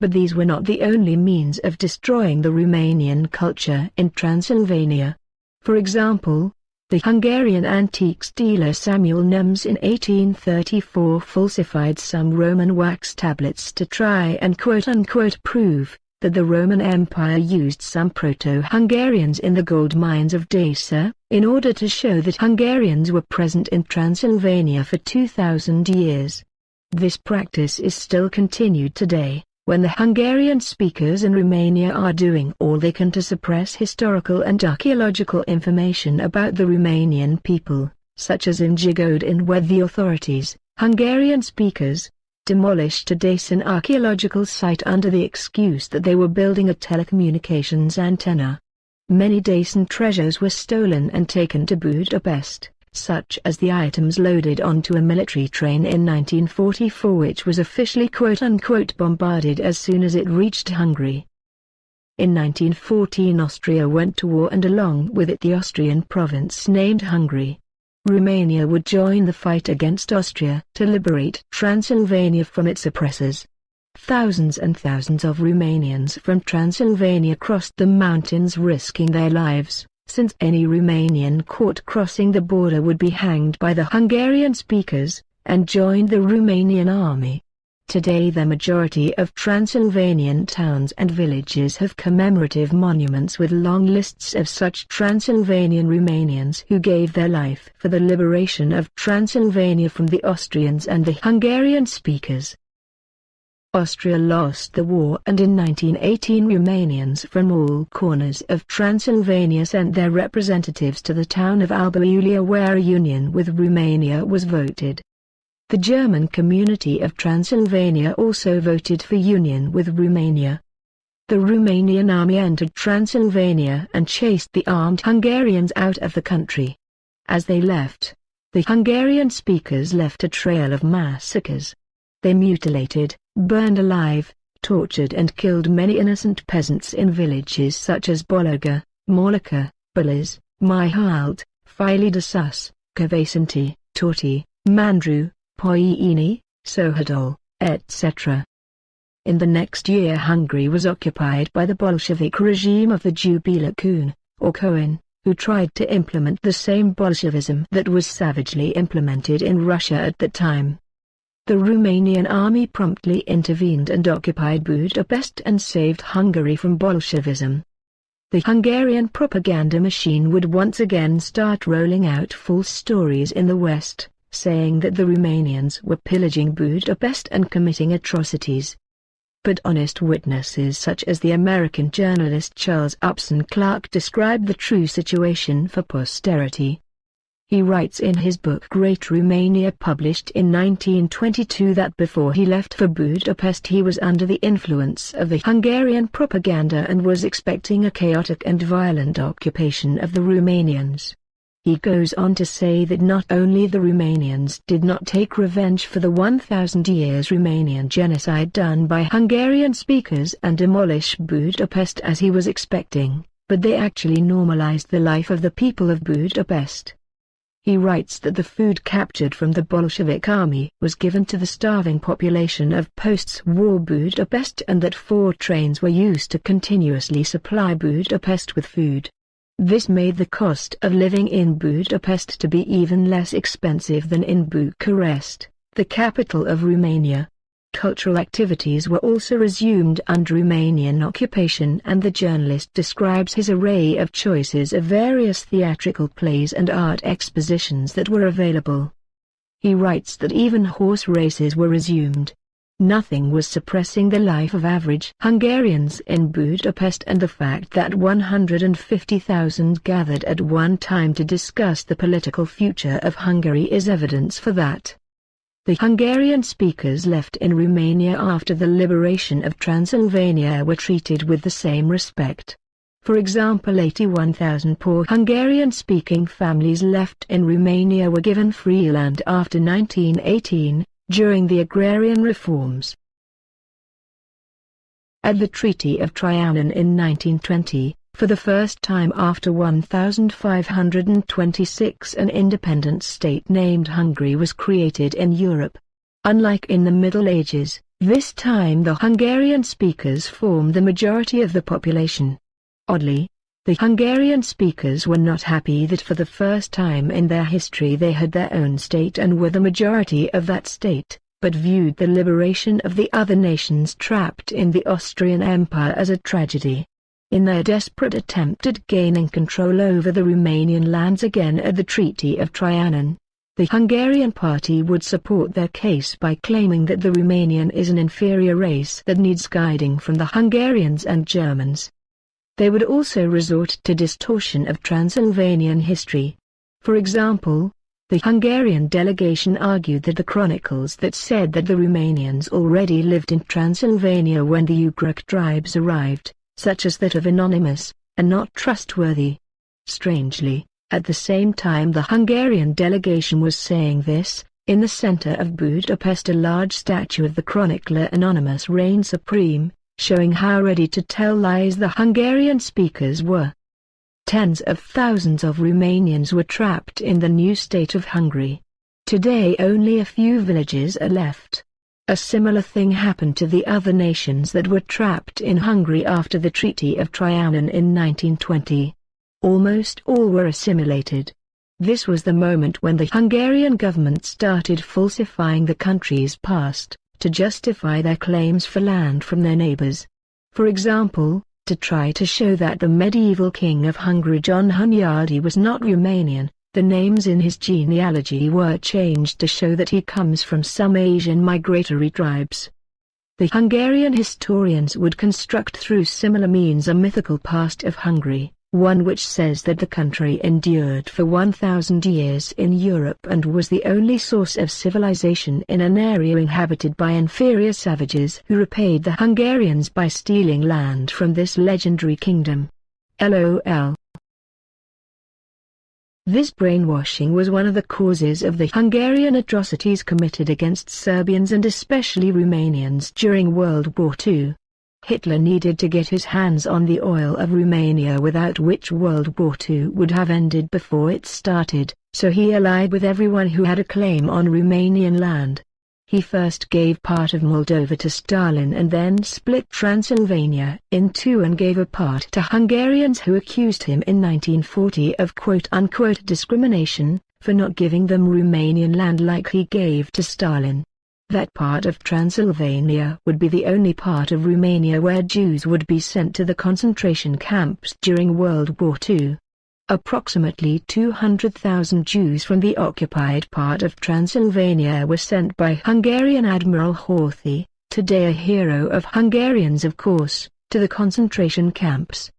But these were not the only means of destroying the Romanian culture in Transylvania. For example, the Hungarian antiques dealer Samuel Nemes in 1834 falsified some Roman wax tablets to try and quote-unquote prove that the Roman Empire used some Proto-Hungarians in the gold mines of Dacea, in order to show that Hungarians were present in Transylvania for 2,000 years. This practice is still continued today, when the Hungarian speakers in Romania are doing all they can to suppress historical and archaeological information about the Romanian people, such as in Gigodin, where the authorities, Hungarian speakers, demolished a Dacian archaeological site under the excuse that they were building a telecommunications antenna. Many Dacian treasures were stolen and taken to Budapest, such as the items loaded onto a military train in 1944, which was officially quote-unquote bombarded as soon as it reached Hungary. In 1914 Austria went to war, and along with it the Austrian province named Hungary. Romania would join the fight against Austria to liberate Transylvania from its oppressors. Thousands and thousands of Romanians from Transylvania crossed the mountains, risking their lives, since any Romanian caught crossing the border would be hanged by the Hungarian speakers, and joined the Romanian army. Today the majority of Transylvanian towns and villages have commemorative monuments with long lists of such Transylvanian Romanians who gave their life for the liberation of Transylvania from the Austrians and the Hungarian speakers. Austria lost the war, and in 1918 Romanians from all corners of Transylvania sent their representatives to the town of Alba Iulia, where a union with Romania was voted. The German community of Transylvania also voted for union with Romania. The Romanian army entered Transylvania and chased the armed Hungarians out of the country. As they left, the Hungarian speakers left a trail of massacres. They mutilated, burned alive, tortured and killed many innocent peasants in villages such as Bologa, Morlica, Bălăz, Mihalt, Filii de Sus, Cavacinti, Torti, Mandru, Poieni, Sohodol, etc. In the next year Hungary was occupied by the Bolshevik regime of the Jubilee Kun, or Cohen, who tried to implement the same Bolshevism that was savagely implemented in Russia at that time. The Romanian army promptly intervened and occupied Budapest and saved Hungary from Bolshevism. The Hungarian propaganda machine would once again start rolling out false stories in the West, saying that the Romanians were pillaging Budapest and committing atrocities. But honest witnesses such as the American journalist Charles Upson Clark described the true situation for posterity. He writes in his book Great Romania, published in 1922, that before he left for Budapest he was under the influence of the Hungarian propaganda and was expecting a chaotic and violent occupation of the Romanians. He goes on to say that not only the Romanians did not take revenge for the 1,000 years Romanian genocide done by Hungarian speakers and demolish Budapest as he was expecting, but they actually normalized the life of the people of Budapest. He writes that the food captured from the Bolshevik army was given to the starving population of post-war Budapest, and that 4 trains were used to continuously supply Budapest with food. This made the cost of living in Budapest to be even less expensive than in Bucharest, the capital of Romania. Cultural activities were also resumed under Romanian occupation, and the journalist describes his array of choices of various theatrical plays and art expositions that were available. He writes that even horse races were resumed. Nothing was suppressing the life of average Hungarians in Budapest, and the fact that 150,000 gathered at one time to discuss the political future of Hungary is evidence for that. The Hungarian speakers left in Romania after the liberation of Transylvania were treated with the same respect. For example, 81,000 poor Hungarian-speaking families left in Romania were given free land after 1918, during the agrarian reforms. At the Treaty of Trianon in 1920, for the first time after 1526, an independent state named Hungary was created in Europe. Unlike in the Middle Ages, this time the Hungarian speakers formed the majority of the population. Oddly, the Hungarian speakers were not happy that for the first time in their history they had their own state and were the majority of that state, but viewed the liberation of the other nations trapped in the Austrian Empire as a tragedy. In their desperate attempt at gaining control over the Romanian lands again at the Treaty of Trianon, the Hungarian party would support their case by claiming that the Romanian is an inferior race that needs guiding from the Hungarians and Germans. They would also resort to distortion of Transylvanian history. For example, The Hungarian delegation argued that the chronicles that said that the Romanians already lived in Transylvania when the Ugric tribes arrived, such as that of Anonymous, are not trustworthy. Strangely, at the same time the Hungarian delegation was saying this, in the center of Budapest a large statue of the chronicler Anonymous reigned supreme, showing how ready to tell lies the Hungarian speakers were. Tens of thousands of Romanians were trapped in the new state of Hungary. Today only a few villages are left. A similar thing happened to the other nations that were trapped in Hungary after the Treaty of Trianon in 1920. Almost all were assimilated. This was the moment when the Hungarian government started falsifying the country's past, to justify their claims for land from their neighbors. For example, to try to show that the medieval king of Hungary John Hunyadi was not Romanian, the names in his genealogy were changed to show that he comes from some Asian migratory tribes. The Hungarian historians would construct through similar means a mythical past of Hungary, one which says that the country endured for 1,000 years in Europe and was the only source of civilization in an area inhabited by inferior savages who repaid the Hungarians by stealing land from this legendary kingdom. LOL. This brainwashing was one of the causes of the Hungarian atrocities committed against Serbians and especially Romanians during World War II. Hitler needed to get his hands on the oil of Romania, without which World War II would have ended before it started, so he allied with everyone who had a claim on Romanian land. He first gave part of Moldova to Stalin and then split Transylvania in two and gave a part to Hungarians who accused him in 1940 of quote-unquote discrimination, for not giving them Romanian land like he gave to Stalin. That part of Transylvania would be the only part of Romania where Jews would be sent to the concentration camps during World War II. Approximately 200,000 Jews from the occupied part of Transylvania were sent by Hungarian Admiral Horthy, today a hero of Hungarians of course, to the concentration camps.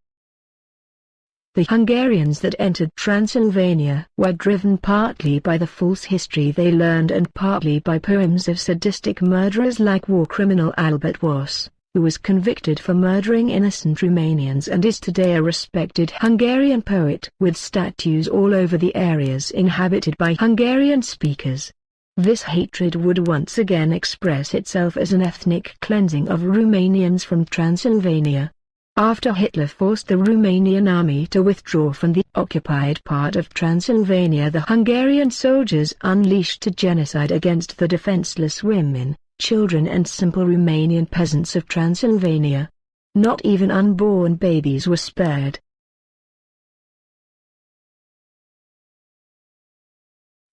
The Hungarians that entered Transylvania were driven partly by the false history they learned and partly by poems of sadistic murderers like war criminal Albert Was, who was convicted for murdering innocent Romanians and is today a respected Hungarian poet with statues all over the areas inhabited by Hungarian speakers. This hatred would once again express itself as an ethnic cleansing of Romanians from Transylvania. After Hitler forced the Romanian army to withdraw from the occupied part of Transylvania, the Hungarian soldiers unleashed a genocide against the defenseless women, children and simple Romanian peasants of Transylvania. Not even unborn babies were spared.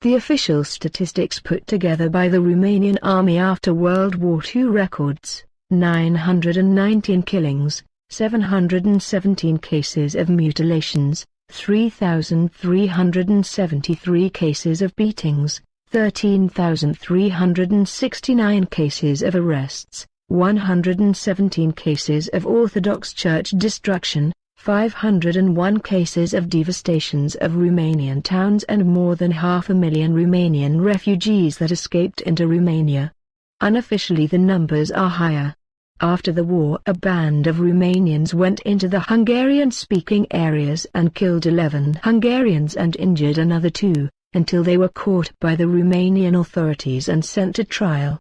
The official statistics put together by the Romanian army after World War II records 919 killings, 717 cases of mutilations, 3,373 cases of beatings, 13,369 cases of arrests, 117 cases of Orthodox Church destruction, 501 cases of devastations of Romanian towns and more than 500,000 Romanian refugees that escaped into Romania. Unofficially the numbers are higher. After the war, a band of Romanians went into the Hungarian-speaking areas and killed 11 Hungarians and injured another 2, until they were caught by the Romanian authorities and sent to trial.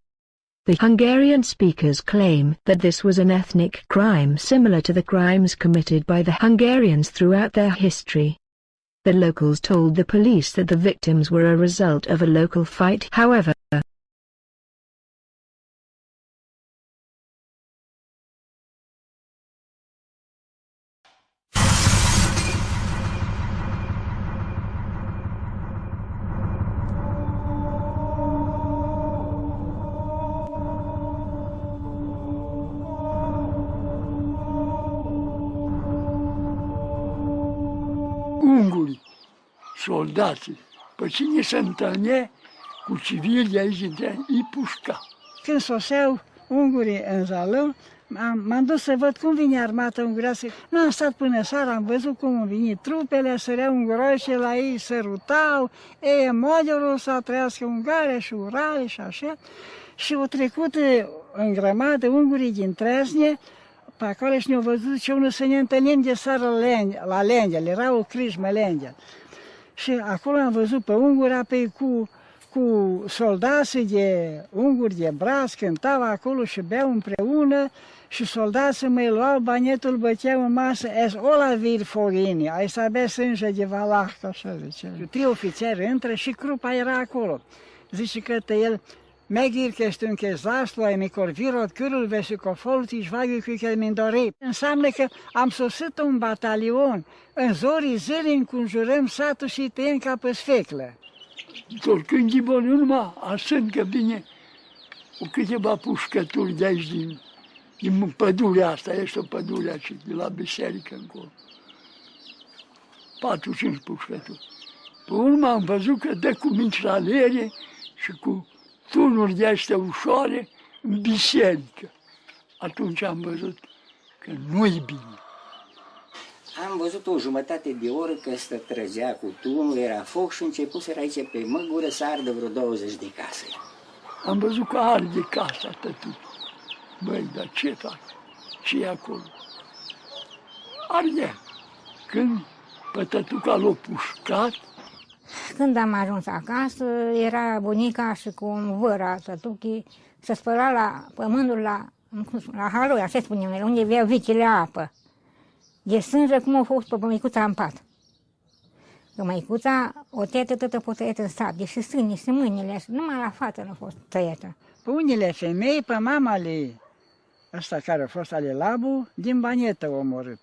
The Hungarian speakers claim that this was an ethnic crime similar to the crimes committed by the Hungarians throughout their history. The locals told the police that the victims were a result of a local fight, however. Unguri, soldații, pe cine se întâlnea cu civili aici, îi pușca. Când soseau ungurii în Zalău, M-am dus să văd cum vine armata ungurească. Nu am stat până seara, am văzut cum au venit trupele, săreau unguroși, la ei sărutau, ei, Modiorul să trăiască Ungaria și Urale și așa. Și au trecut în grămadă ungurii din Tresne, pe acolo și ne-au văzut și unul să ne întâlnim de seară la Lengel, era o crijmă Lengel. Și acolo am văzut pe unguri, apoi cu soldații de unguri de braț, cântau acolo și beau împreună și soldații mai luau banetul, băteau în masă, ola vir forini, ai să bea sânge de valah, așa zice. 3 ofițeri intră și crupa era acolo. Zice că el, megírkeztünk egy zászlói, mikor virott körülveszük a falut, és vágjuk őket, mint a rép. Înseamnă că am sosit un batalion, în zorii zilei înconjurăm satul și tăiem ca pe sfeclă. Torcând Ghibon urma, asând că vine cu câteva pușcături de aici din pădurea asta, este o pădure aici, de la biserică încolo. 4-5 pușcături. Pe urmă am văzut că dă cu mitraliere și cu tunuri de astea ușoare în biserică. Atunci am văzut că nu-i bine. Am văzut o jumătate de oră că se trăgea cu tunul, era foc și începuseră aici pe măgură să ardă vreo 20 de case. Am văzut că arde casa tătuc. Băi, dar ce fac? Ce e acolo? Arde. Când pe tătuca l-a pușcat, când am ajuns acasă, era bunica și cu un văr al tătuchii, se spăla la pământul, la haloi, așa spunem noi, unde avea vicile apă. De sânge cum a fost pe măicuța în pat. Că măicuța o tăiată toată po tăiată în sat, deși sânii și mâinile, numai la față nu a fost tăiată. Pe unele femei, pe mama lui ăsta care a fost ale Labu, din Banietă a omorât.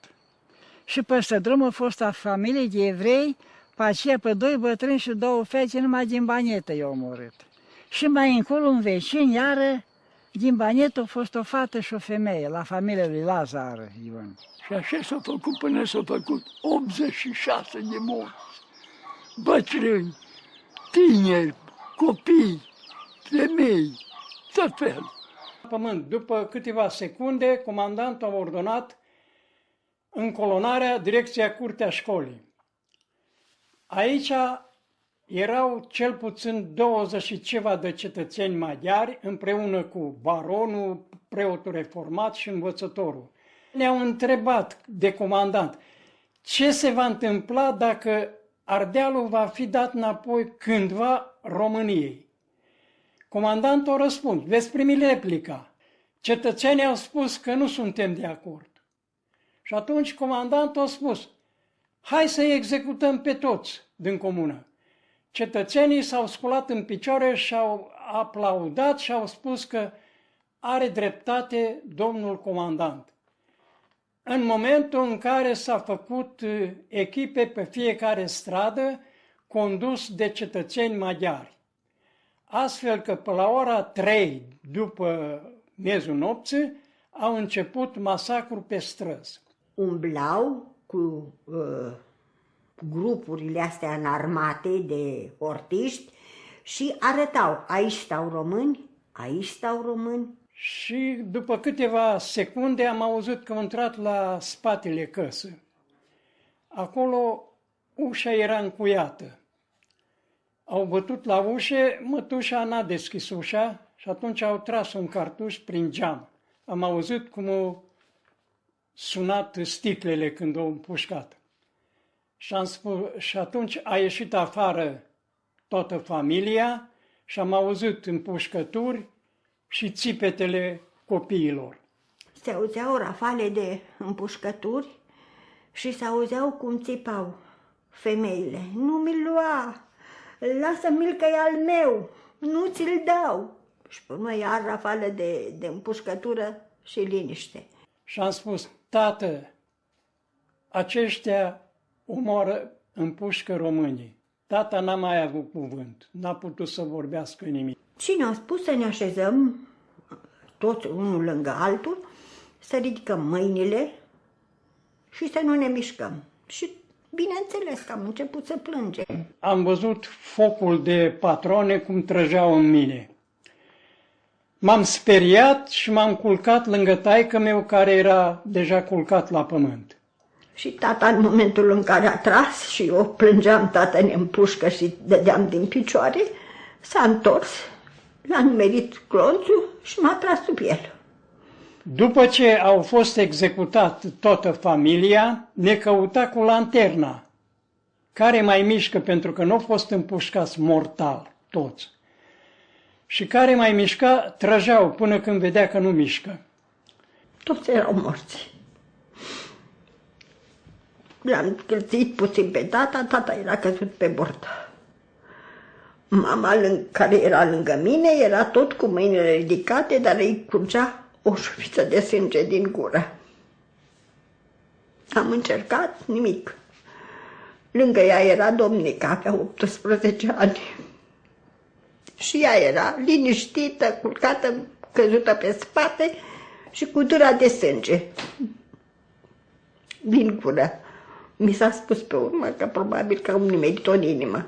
Și peste drum a fost a familiei de evrei, pe aceea pe 2 bătrâni și 2 fete, numai din Banietă i-a omorât. Și mai încolo un vecin, iară, din Banietă a fost o fată și o femeie, la familia lui Lazar Ion. și așa s-a făcut până s-a făcut 86 de morți. Bătrâni, tineri, copii, femei, tot felul. Pământ. După câteva secunde, comandantul a ordonat încolonarea, direcția curtea școlii. Aici erau cel puțin 20 și ceva de cetățeni maghiari, împreună cu baronul, preotul reformat și învățătorul. Ne-au întrebat de comandant ce se va întâmpla dacă Ardealul va fi dat înapoi cândva României. Comandantul a răspuns, veți primi replica. Cetățenii au spus că nu suntem de acord. Și atunci comandantul a spus, hai să-i executăm pe toți din comună. Cetățenii s-au sculat în picioare și au aplaudat și au spus că are dreptate domnul comandant. În momentul în care s-a făcut echipe pe fiecare stradă, condus de cetățeni maghiari. Astfel că pe la ora 3 după miezul nopții au început masacrul pe străzi. Umblau cu grupurile astea înarmate de hortiști și arătau, aici stau români, aici stau români. Și după câteva secunde am auzit că au intrat la spatele căsii. Acolo ușa era încuiată. Au bătut la ușă, mătușa n-a deschis ușa și atunci au tras un cartuș prin geam. Am auzit cum au sunat sticlele când au împușcat. Și atunci a ieșit afară toată familia și am auzit împușcături și țipetele copiilor. Se auzeau rafale de împușcături și se auzeau cum țipau femeile. Nu mi-l lua, lasă-mi-l că e al meu, nu ți-l dau. Și pe urmă iar rafale de împușcătură și liniște. Și am spus, tată, aceștia omoară, împușcă românii. Tata n-a mai avut cuvânt, n-a putut să vorbească nimic. Și ne-au spus să ne așezăm toți unul lângă altul, să ridicăm mâinile și să nu ne mișcăm. Și bineînțeles că am început să plângem. Am văzut focul de patrone cum trăgeau în mine. M-am speriat și m-am culcat lângă taică meu care era deja culcat la pământ. Și tata, în momentul în care a tras și eu plângeam, tata ne împușcă și dădeam din picioare, s-a întors, l-a nimerit glonțul și m-a tras sub el. După ce au fost executat toată familia, ne căuta cu lanterna. Care mai mișcă, pentru că nu au fost împușcați mortal toți. Și care mai mișca, trăgeau până când vedea că nu mișcă. Toți erau morți. L-am cârțit puțin pe tata, tata era căzut pe bord. Mama care era lângă mine era tot cu mâinile ridicate, dar îi curgea o șuviță de sânge din gură. Am încercat, nimic. Lângă ea era domnica, avea 18 ani. Și ea era liniștită, culcată, căzută pe spate și cu dura de sânge din gură. Mi s-a spus pe urmă că probabil că au nimerit-o în inimă.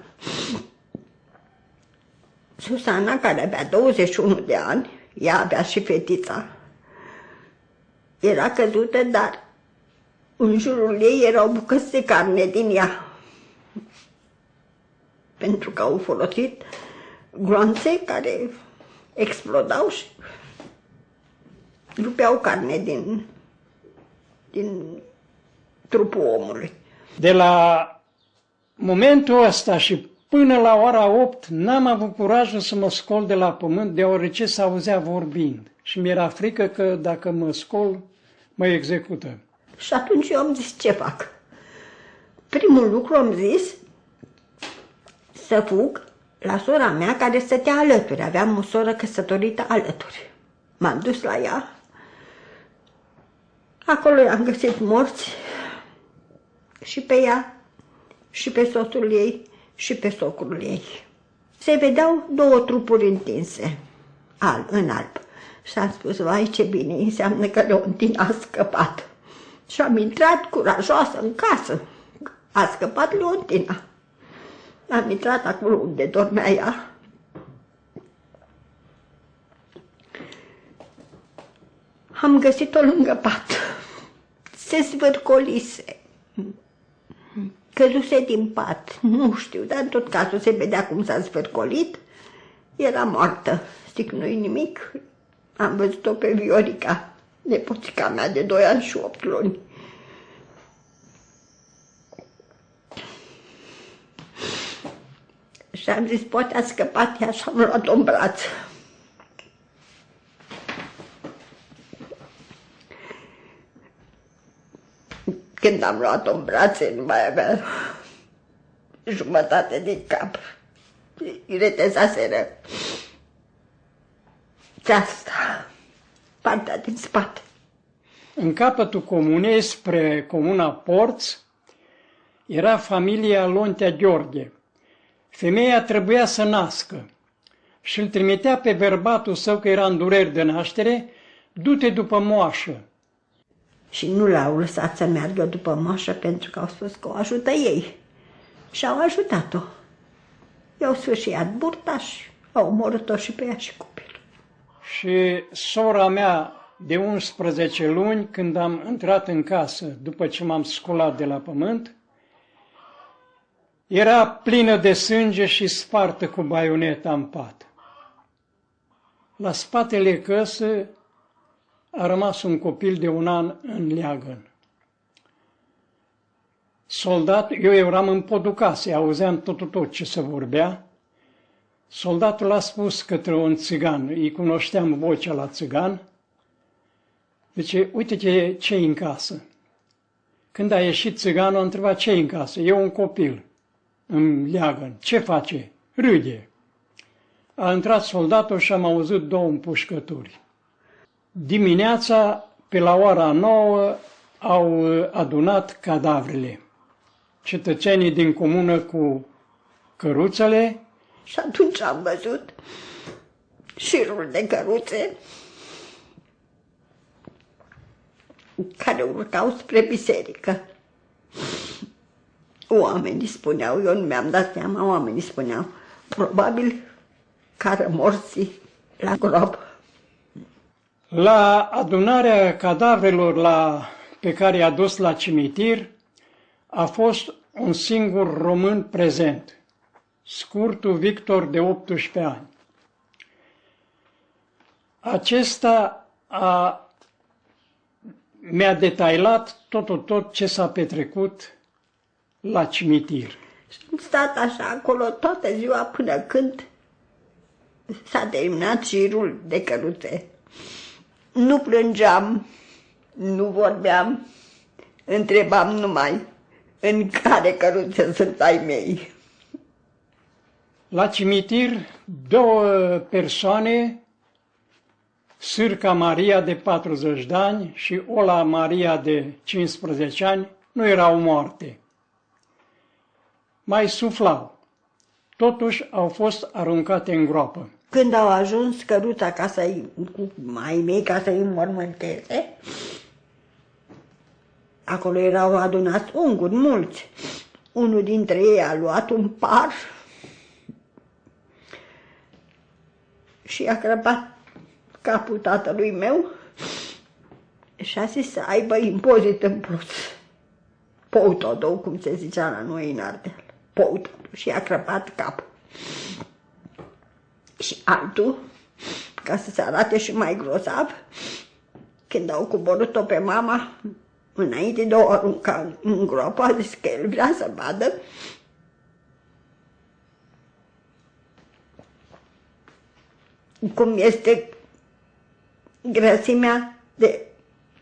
Susana, care avea 21 de ani, ea avea și fetița, era căzută, dar în jurul ei erau bucăți de carne din ea. Pentru că au folosit gloanțe care explodau și rupeau carne din trupul omului. De la momentul ăsta și până la ora 8 n-am avut curajul să mă scol de la pământ, deoarece s-auzea vorbind. Și mi-era frică că dacă mă scol, mă execută. Și atunci eu am zis, ce fac? Primul lucru am zis să fug la sora mea care stătea alături. Aveam o soră căsătorită alături. M-am dus la ea. Acolo i-am găsit morți și pe ea, și pe soțul ei, și pe socrul ei. Se vedeau două trupuri întinse, în alb. Și am spus, vai, ce bine, înseamnă că Leontina a scăpat. Și am intrat curajoasă în casă. A scăpat Leontina. Am intrat acolo unde dormea ea. Am găsit-o lângă pat. Se zvârcolise. Căzuse din pat. Nu știu, dar în tot cazul se vedea cum s-a zvârcolit. Era moartă. Zic, nu-i nimic. Am văzut-o pe Viorica, nepoțica mea de 2 ani și 8 luni. Și am zis, poate a scăpat ea, și am luat-o în braț. Când am luat-o în brațe, nu mai avea jumătate din cap. Îi retezaseră asta, partea din spate. În capătul comunei, spre comuna Porț, era familia Lontea Gheorghe. Femeia trebuia să nască și îl trimitea pe bărbatul său, că era în dureri de naștere, du-te după moașă. Și nu l-au lăsat să meargă după moașă pentru că au spus că o ajută ei. Și au ajutat-o. I-au sfârșiat burta și au omorât-o și pe ea și copilul. Și sora mea de 11 luni, când am intrat în casă, după ce m-am sculat de la pământ, era plină de sânge și spartă cu baioneta în pat. La spatele căsă a rămas un copil de 1 an în leagăn. Eu eram în podul casei, auzeam tot ce se vorbea. Soldatul a spus către un țigan, îi cunoșteam vocea la țigan, zice, uite ce-i în casă. Când a ieșit țiganul, a întrebat, ce-i în casă? E un copil în leagăn. Ce face? Râde. A intrat soldatul și am auzit 2 împușcături. Dimineața, pe la ora 9, au adunat cadavrele. Cetățenii din comună cu căruțele. Și atunci am văzut șirul de căruțe care urcau spre biserică. Oamenii spuneau, eu nu mi-am dat seama, oamenii spuneau, probabil că morții la grob. La adunarea cadavrelor pe care i-a dus la cimitir a fost un singur român prezent, scurtul Victor de 18 ani. Acesta mi-a detailat tot ce s-a petrecut la cimitir. Am stat așa acolo toată ziua până când s-a terminat șirul de căruțe. Nu plângeam, nu vorbeam, întrebam numai în care căruțe sunt ai mei. La cimitir, două persoane, Sârca Maria de 40 de ani și Ola Maria de 15 ani, nu erau moarte. Mai suflau. Totuși au fost aruncate în groapă. Când au ajuns căruța cu ai mei ca să-i înmormânteze, acolo erau adunați unguri mulți. Unul dintre ei a luat un par și a crăpat capul tatălui meu și a zis să aibă impozit în plus. Poutodou, cum se zicea la noi în Ardeal. Poutodou. Și a crăpat capul. Și altul, ca să se arate și mai grozav, când au coborât-o pe mama, înainte de o arunca în groapă, a zis că el vrea să vadă cum este grăsimea de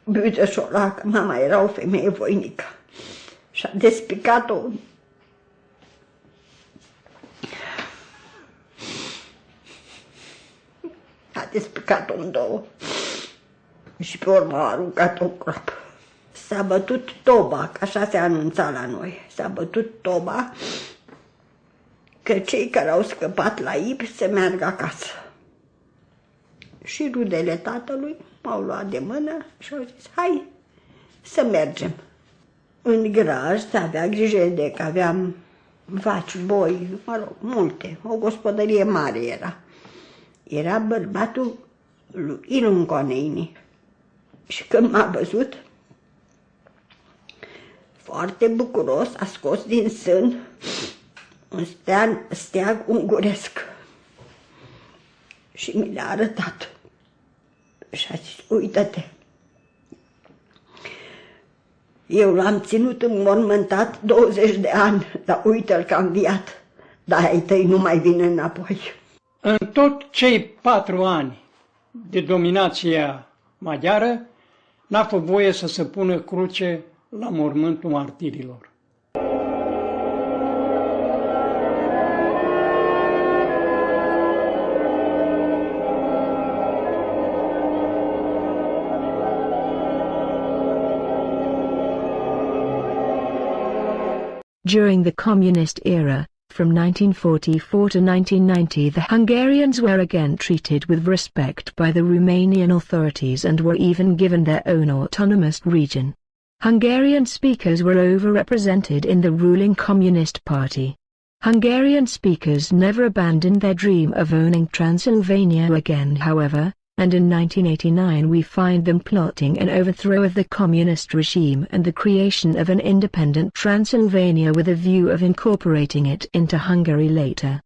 biuțășola, că mama era o femeie voinică. Și a despicat-o în două și pe urmă a aruncat-o în groapă. S-a bătut toba, că așa se anunța la noi, s-a bătut toba că cei care au scăpat la Ib să meargă acasă. Și rudele tatălui m-au luat de mână și au zis, hai să mergem. În graj să avea grijă de că aveam vaci, boi, mă rog, multe, o gospodărie mare era. Era bărbatul lui Ilunconeini. Și când m-a văzut, foarte bucuros, a scos din sân un steag unguresc și mi l-a arătat. Și a zis, uită-te, eu l-am ținut înmormântat 20 de ani, dar uită-l că a înviat, dar ai tăi nu mai vin înapoi. În tot cei 4 ani de dominația maghiară, n-a fost voie să se pună cruce la mormântul martirilor. During the communist era, from 1944 to 1990, the Hungarians were again treated with respect by the Romanian authorities and were even given their own autonomous region. Hungarian speakers were overrepresented in the ruling Communist Party. Hungarian speakers never abandoned their dream of owning Transylvania again, however, and in 1989 we find them plotting an overthrow of the communist regime and the creation of an independent Transylvania with a view of incorporating it into Hungary later.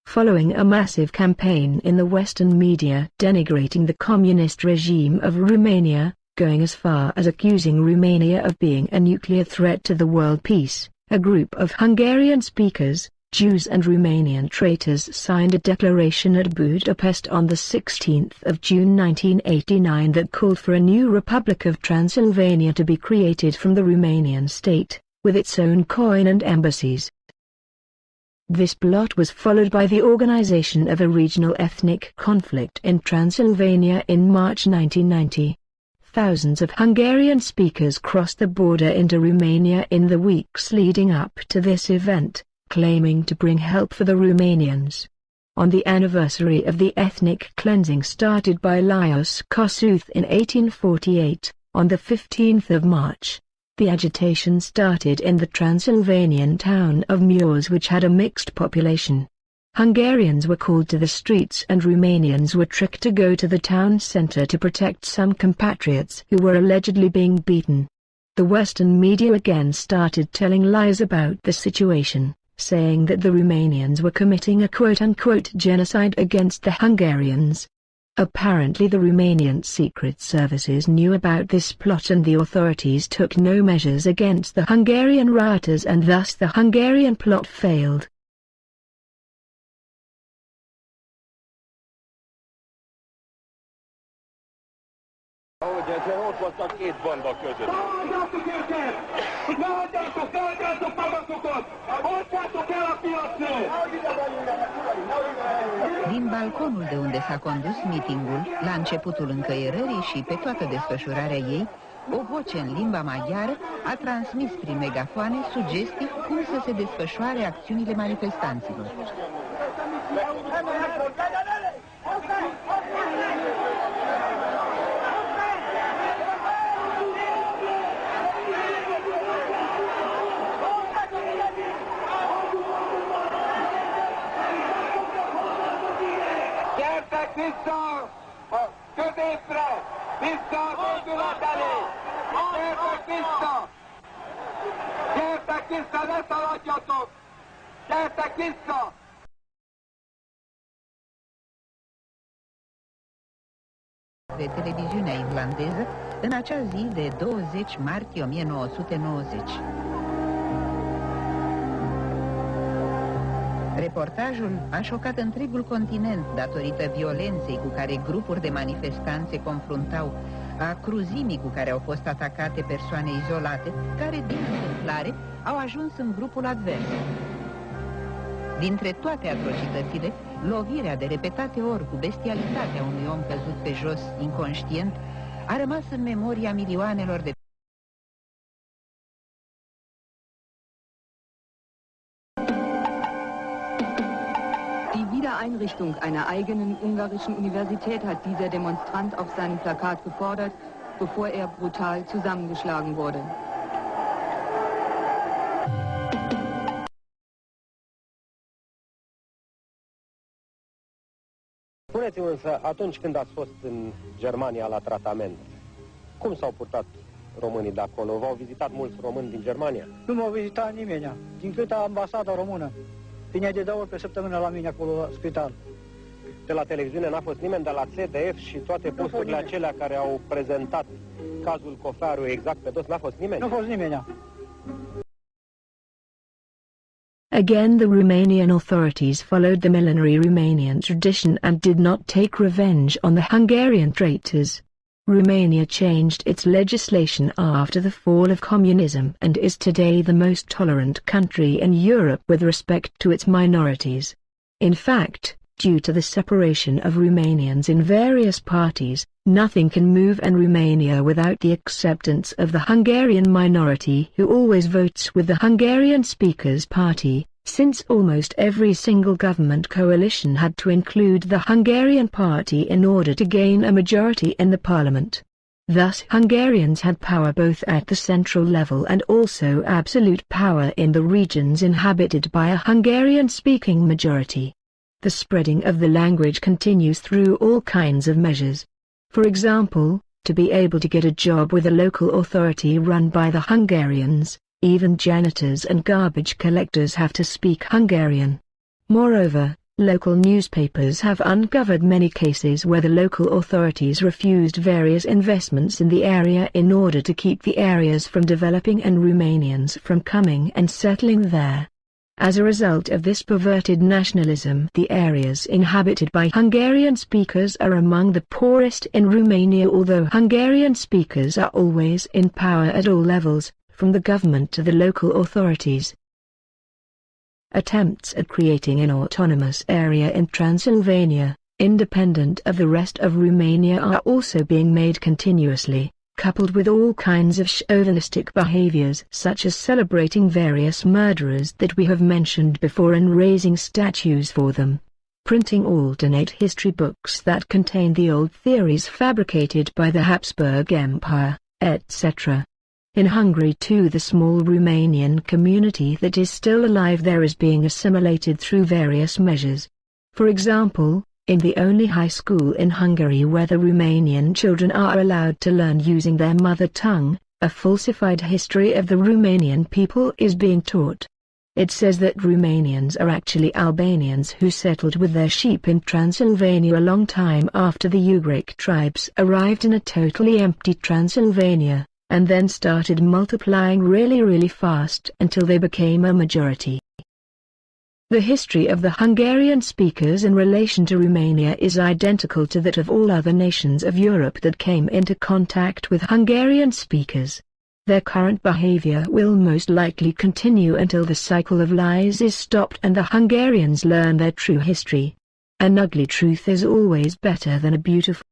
Following a massive campaign in the Western media denigrating the communist regime of Romania, going as far as accusing Romania of being a nuclear threat to the world peace, a group of Hungarian speakers, Jews and Romanian traitors signed a declaration at Budapest on the 16th of June 1989 that called for a new Republic of Transylvania to be created from the Romanian state, with its own coin and embassies. This plot was followed by the organization of a regional ethnic conflict in Transylvania in March 1990. Thousands of Hungarian speakers crossed the border into Romania in the weeks leading up to this event, claiming to bring help for the Romanians. On the anniversary of the ethnic cleansing started by Lajos Kossuth in 1848, on the 15th of March, the agitation started in the Transylvanian town of Mureș, which had a mixed population. Hungarians were called to the streets and Romanians were tricked to go to the town center to protect some compatriots who were allegedly being beaten. The Western media again started telling lies about the situation, saying that the Romanians were committing a quote-unquote genocide against the Hungarians. Apparently the Romanian secret services knew about this plot and the authorities took no measures against the Hungarian rioters and thus the Hungarian plot failed. Din balconul de unde s-a condus mitingul, la începutul încăierării și pe toată desfășurarea ei, o voce în limba maghiară a transmis prin megafoane sugestii cum să se desfășoare acțiunile manifestanților. De televiziunea irlandeză în acea zi de 20 martie 1990. Reportajul a șocat întregul continent datorită violenței cu care grupuri de manifestanți se confruntau, a cruzimii cu care au fost atacate persoane izolate, care, din întâmplare, au ajuns în grupul advers. Dintre toate atrocitățile, lovirea de repetate ori cu bestialitatea unui om căzut pe jos, inconștient, a rămas în memoria milioanelor de Einrichtung einer eigenen ungarischen Universität hat dieser Demonstrant auf seinem Plakat gefordert, bevor er brutal zusammengeschlagen wurde. Spuneți-mi însă, atunci când ați fost în Germania la tratament, cum s-au purtat românii de acolo? V-au vizitat mulți români din Germania? Nu m-au vizitat nimeni, din câte ambasada română. Vine de 2 ori pe săptămână la mine acolo la spital. De la televiziune n-a fost nimeni, de la CDF și toate posturile acelea care au prezentat cazul Cofaru exact pe dos, n-a fost nimeni? Nu a fost nimeni. Again the Romanian authorities followed the millenary Romanian tradition and did not take revenge on the Hungarian traitors. Romania changed its legislation after the fall of communism and is today the most tolerant country in Europe with respect to its minorities. In fact, due to the separation of Romanians in various parties, nothing can move in Romania without the acceptance of the Hungarian minority who always votes with the Hungarian Speaker's party, since almost every single government coalition had to include the Hungarian party in order to gain a majority in the parliament. Thus Hungarians had power both at the central level and also absolute power in the regions inhabited by a Hungarian-speaking majority. The spreading of the language continues through all kinds of measures. For example, to be able to get a job with a local authority run by the Hungarians, even janitors and garbage collectors have to speak Hungarian. Moreover, local newspapers have uncovered many cases where the local authorities refused various investments in the area in order to keep the areas from developing and Romanians from coming and settling there. As a result of this perverted nationalism, the areas inhabited by Hungarian speakers are among the poorest in Romania, although Hungarian speakers are always in power at all levels, from the government to the local authorities. Attempts at creating an autonomous area in Transylvania, independent of the rest of Romania, are also being made continuously, coupled with all kinds of chauvinistic behaviors such as celebrating various murderers that we have mentioned before and raising statues for them, printing alternate history books that contain the old theories fabricated by the Habsburg Empire, etc. In Hungary too, the small Romanian community that is still alive there is being assimilated through various measures. For example, in the only high school in Hungary where the Romanian children are allowed to learn using their mother tongue, a falsified history of the Romanian people is being taught. It says that Romanians are actually Albanians who settled with their sheep in Transylvania a long time after the Ugric tribes arrived in a totally empty Transylvania, and then started multiplying really fast until they became a majority. The history of the Hungarian speakers in relation to Romania is identical to that of all other nations of Europe that came into contact with Hungarian speakers. Their current behavior will most likely continue until the cycle of lies is stopped and the Hungarians learn their true history. An ugly truth is always better than a beautiful